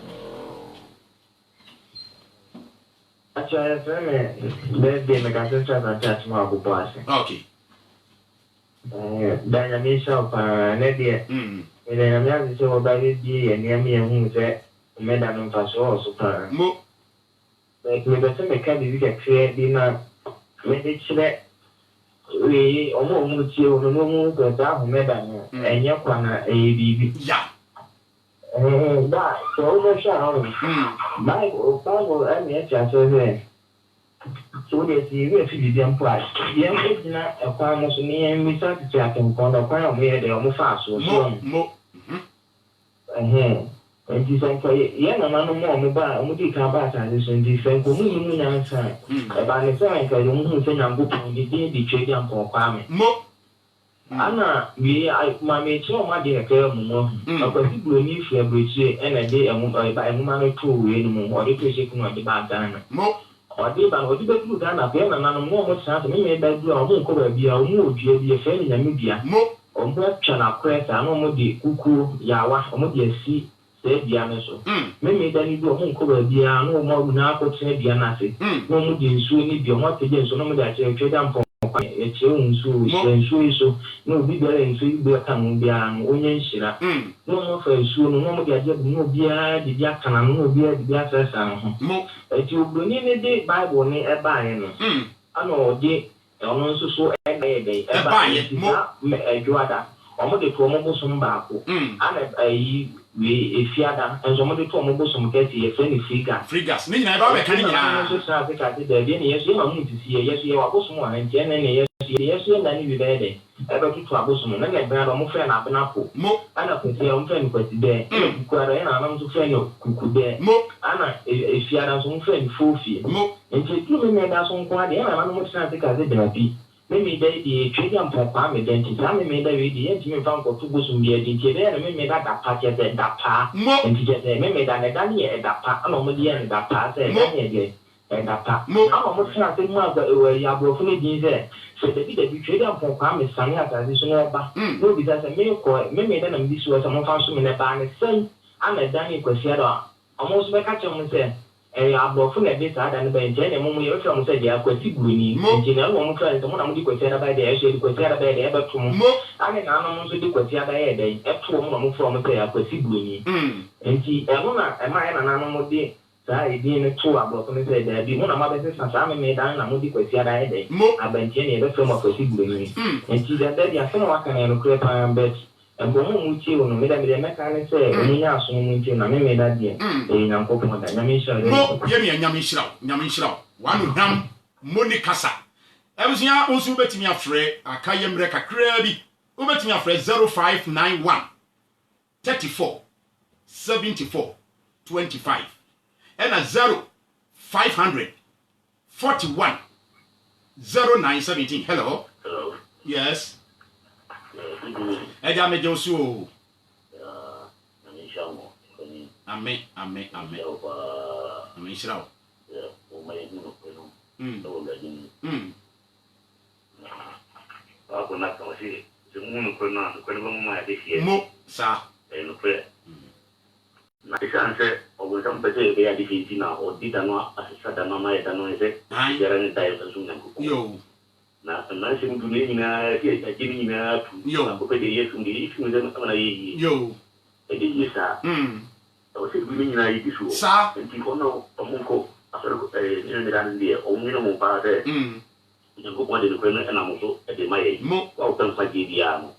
Actually, I'm birthday, my cousin tried to touch my boss. Okay. Dynamism of Nadia. And then I'm going to say about it, and near me, and who said, Madame Faso, super. Mo. Like, we got some mechanic get clear dinner. When it's that we almost see on the moon, but that Madame, and your corner, ABB. Yeah. That, so almost shall. Bible, and yes, I said. So they see if you didn't price. The young not a farmer's name, we started to check and found a crown where they almost fast. Mo. And you say, yeah, no more about Moody Cabas and this and this and Moon answer. About the time, I don't think I'm booking the trading for farming. Mo. Anna, we, my mate, so my dear girl, more. But people need for a bridge and a day and by a woman or two anymore, or the patient on the bad time. Mo. Or did I would do that up here and I'm more much time to me that you are more cover be a mood, be a friend in Namibia. Mo. On black channel crest, I know more the cuckoo, Yawa, or more the sea, said Dianaso. Maybe then you do a home cover be a no more now could say Dianasi. No more the ensuing be a more again, so no more that you trade down for a children so no bigger and so you become be an onion shira. No more for a soon, no more no beer, the Yakan, no beer, the Yakas. Mo. If you bring in a day Bible near a buying, I know, dear, and also so a day, a buy a juada, or the promo some barco, and a fiada, and some of the promo some getty a friendly figures. Meaning I can yes, you don't need to see a yes, you are also one and 10 and yes, and then you there. Ever to trouble some and I bear on friend up and apple. Mo, and I can say on friend quite there. Quite and I'm to friend of cuckoo there. Mo, Anna, if you are some friend full fee. Mo, and take 2 minutes on quite and I'm not trying to get it be. Maybe they trading for palm identity. I made a video and found for 2 books in the identity and maybe that party at that part. Mo, and she just maybe that I done here at that part, and only and that part and that part. Mo, I'm almost trying to think where you are broken there. So the bit trade for Kwame Sani as additional back. No, because a male maybe then I'm this was some fancy in a ban saying, I'm a Danny Quasiada. Almost like I tell say, a broken a bit than the bench, and when we are from said, you are quite green. General one friend, the one I'm the Quasiada by the actually Quasiada by the ever from more. I mean, I'm also the Quasiada day, a from say, I quite green. And she, Emma, am I an animal day? I didn't two about to say that the one of my business and I made down a moody question I day. I've been Jenny ever from a possibility. And she said that you are someone can create my bed. And Bomo Muchi on the mechanic say, we are so much and I made that year. In Uncle Yamisha. Yamishra. One of them, Monicasa. Ebusia onsu betimi afre akayemre kakra bi. Ubetimi afre 0591 34 74 25 and a 0500 41 0917. Hello. Hello. Yes. Eja mejo su. Amen. Amen. Amen. Amen. Shirao. Mo sa. Na isanse obo sampese be ya difiti na odita no asisa da mama ya no ese yara ni tayo sunna ko Yo. Na si mudune ni na ke ajini ni na tu ko pe de yesu ndi ifu nze na yi Yo. e de yesa o se bi ni na yi disu Sa. enti ko no omunko asoro ko ni na dan die o mi no mo pa de nko ko de ko na mo so e de maye Mo ko tan fa di dia no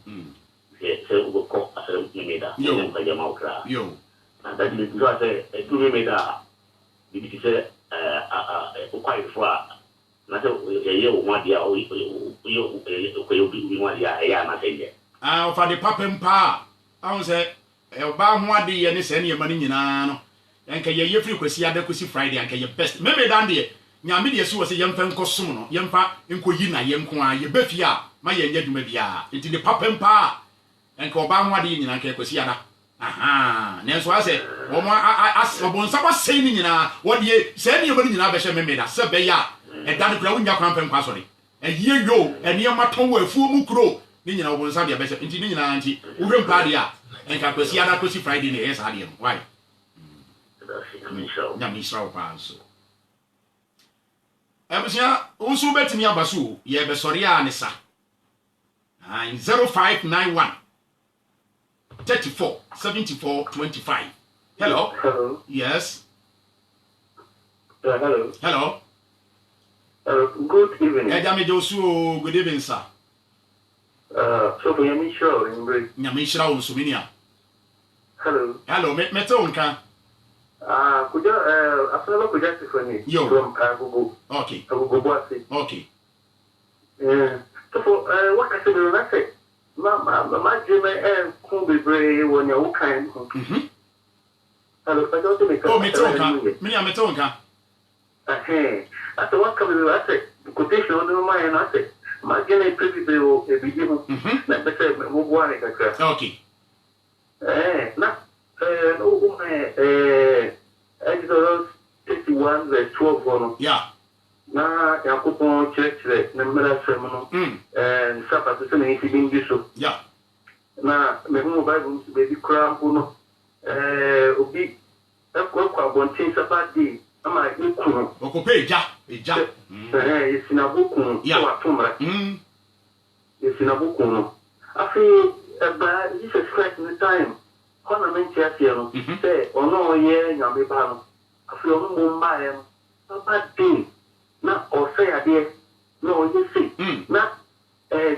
se ugo ko asoro ni me da ni ko jama okra yo. That is because to me that it is a quite far. Not a year one year or you want ah for the papem pa I was say e ba ho ade ye ne se ne yema ni nyina no enka ye free kwasi ade kwasi Friday enka ye best me dan de nyame de so se yemfa nkosom no yemfa nkoyi na ye nko a ye bafia ma ye nya dwuma bia enti the papem pa enka oba ho ade nyina enka kwasi ada aha nenso ase wo mo asobon saba sei ni nyina wo de se ne yema ni nyina be hye me da se be ya e dan kura wonya kwan pem kwa sori e ye yo ene ma ton wo afuo mu kuro ni nyina wo nsa de be hye enti ni nyina anti wo hwem pa de a enka kwasi ada kwasi Friday ne yes ade no why nyame Israel pa so ebusia unsu betimi abaso ye be sori a ne sa 0591 34 74 25. Hello. Hello. Yes. Hello. Hello. Good evening. Edame Josu, good evening, sir. So we are sure in break. Nyamishra Usuminia. Hello. Hello, Metonka. Could you after could you for me? Yo. From Agogo. Okay. Agogo. Okay. So what I said, I said. My Jimmy could be brave when you're kind. Hello, I don't think oh, Metonka. Hey, after what comes to I said, quotation on my and I said, my Jimmy pretty bill, a beginning. Let me say, move one. Okay. Not, Exodus 51, verse 12. Yeah. Na yakupon church na mmara semno and Sabbath so na ifidin biso yeah na me hu Bible be bi kra mpo no obi akwa bontin Sabbath day ama ikunu okope eja isinabuku yeah atumra isinabuku no afi ba Jesus Christ in time kona mentia tie no say ono ye nyame ba no afi ono mo mba ye Sabbath day na ose ade na onye si na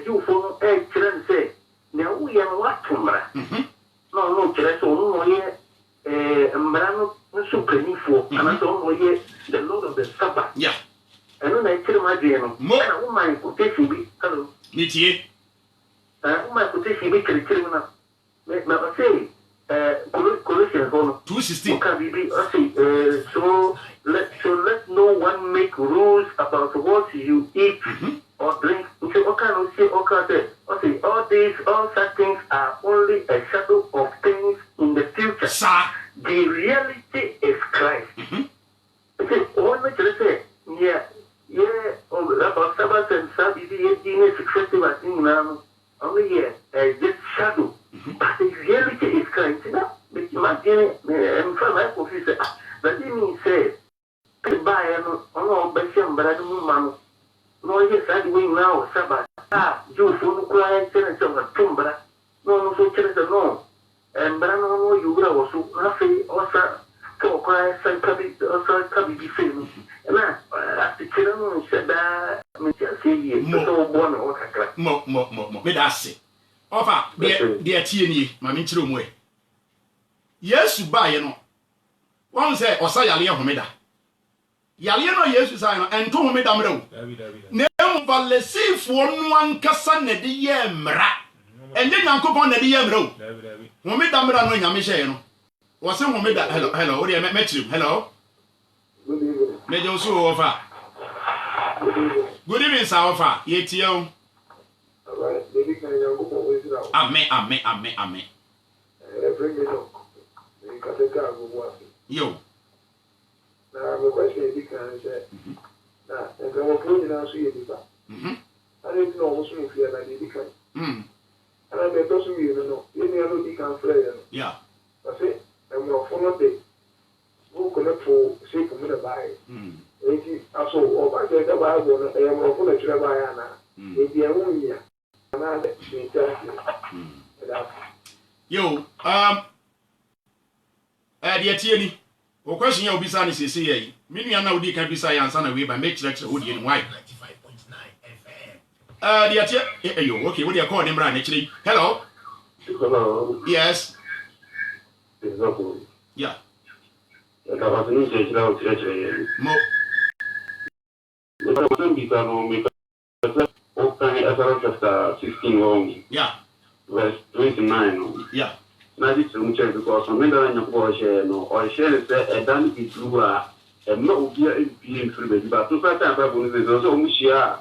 jufo no kire nse na wo ye no watomra na ono kire so ono ye mmara no nso kanifo ana so ono ye the Lord of the Sabbath yeah eno na kire ma de no na wo man ko tefi bi hello nitie wo man ko tefi bi kire na me ba say Colossians 2:16 so let no one make rules about what you eat or drink. All such things are only a shadow of things in the future. The reality is Christ. About Sabbath and Sabbath, successive as in now, only this shadow. But the reality is Christ. Imagine, from my office, but he means say, buy no Basham, but I don't know, no, yes, I win now, Sabbath. You fool cry, tenants of a tumbra, no, so tenants no. And but I don't know you were also nothing, also, so cry, some cabby, also cabby be famous. And I the children said that, so born or mo me da se ofa de atie ni ma me nkire omu e Yesu ba ye no won se osa yale homeda yale no Yesu sai no ento homeda mra wo na convalescent no ankasa na de ye mra enye nyankopon na de ye mra o home da mra no nyame hye no wo se home da hello wo de me chirim hello me je so wo fa good evening sir wo fa ye tie o amen amen amen amen yo na me question bi kan se na nka wo kro ni na so ye bi ba ani ti no wo so fi na di kan ana me to so ye no ye ni ano di kan frɛ ye no yeah ase e mo fo no de wo ko na fo se ko me da bae enti aso o ba je da bae bo no e mo fo na twere bae ana e bi e wo nya na de ni ta yo dia tie ni o question ya obisa ni sese yi me nua na odi kan bisa ya ansa na we ba make lecture odi ni why 95.9 FM. dia tie yo okay we dey call ni mra na kire hello yes yeah mo yeah verse 29 yeah na di trum church because me da nya ko share no o share se e dan bi tru a e ma obi a bi en tru be ba to sa ta ba bo ni so mu shia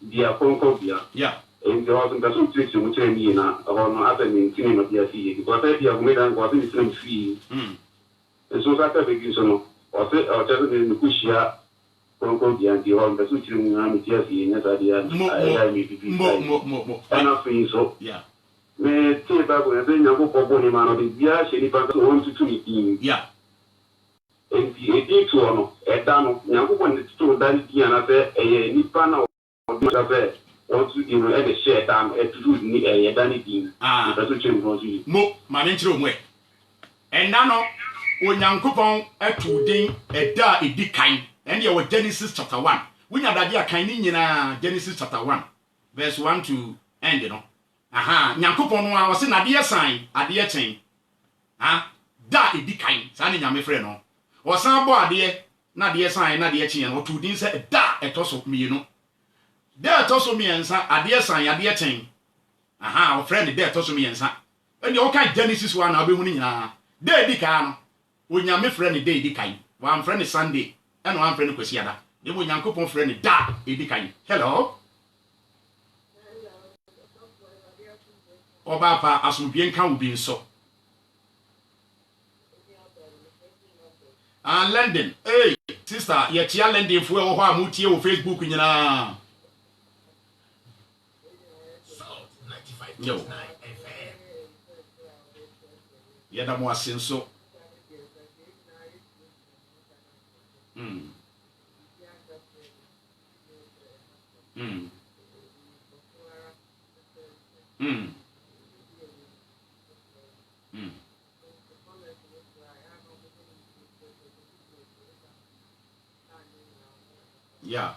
dia konko bia yeah en de hosen da so tru mu church ni na o no ata ni tini no bia fi ko ta bia me da ko ni tru fi e so sa ta be gi so no o se o ta ni ku shia konko bia di ho da so tru mu na mi tia fi na ta dia ai mi bi mo ana fi so yeah me te ba ko ne nya ko ko ni ma no bi bia she ni pa so won tutu ni tin yeah e di to no e da no nya ko ni to da ni tin na se e ni pa na o di da se won tu di no e de share da no e tutu ni e da ni tin ah da so chem no ji mo ma ne nchire omwe enda no onyankopon atu den eda edi kan ende ye Genesis chapter 1 wunya dade akan ni nyina Genesis chapter 1 verse 1 to end no aha nyankopon no a wo se na de san ade chen da edi kan sa ne nyame frɛ no wo san bo ade na de san na de chen no to din se da etoso mienu da etoso miensa ade san ade chen aha wo frɛ ne da etoso miensa ene wo ka Genesis 1 na obehu ni nyina da edi kan no wo nyame frɛ ne da edi kan wa am frɛ ne Sunday ene wa am frɛ ne kwasiada de mo nyankopon frɛ ne da edi kan hello oba pa asomdwe nka obi nso London hey sister ye tia London fo e wo ho a mutie wo Facebook nyina Salt 95.9 FM. ye da mo asenso yeah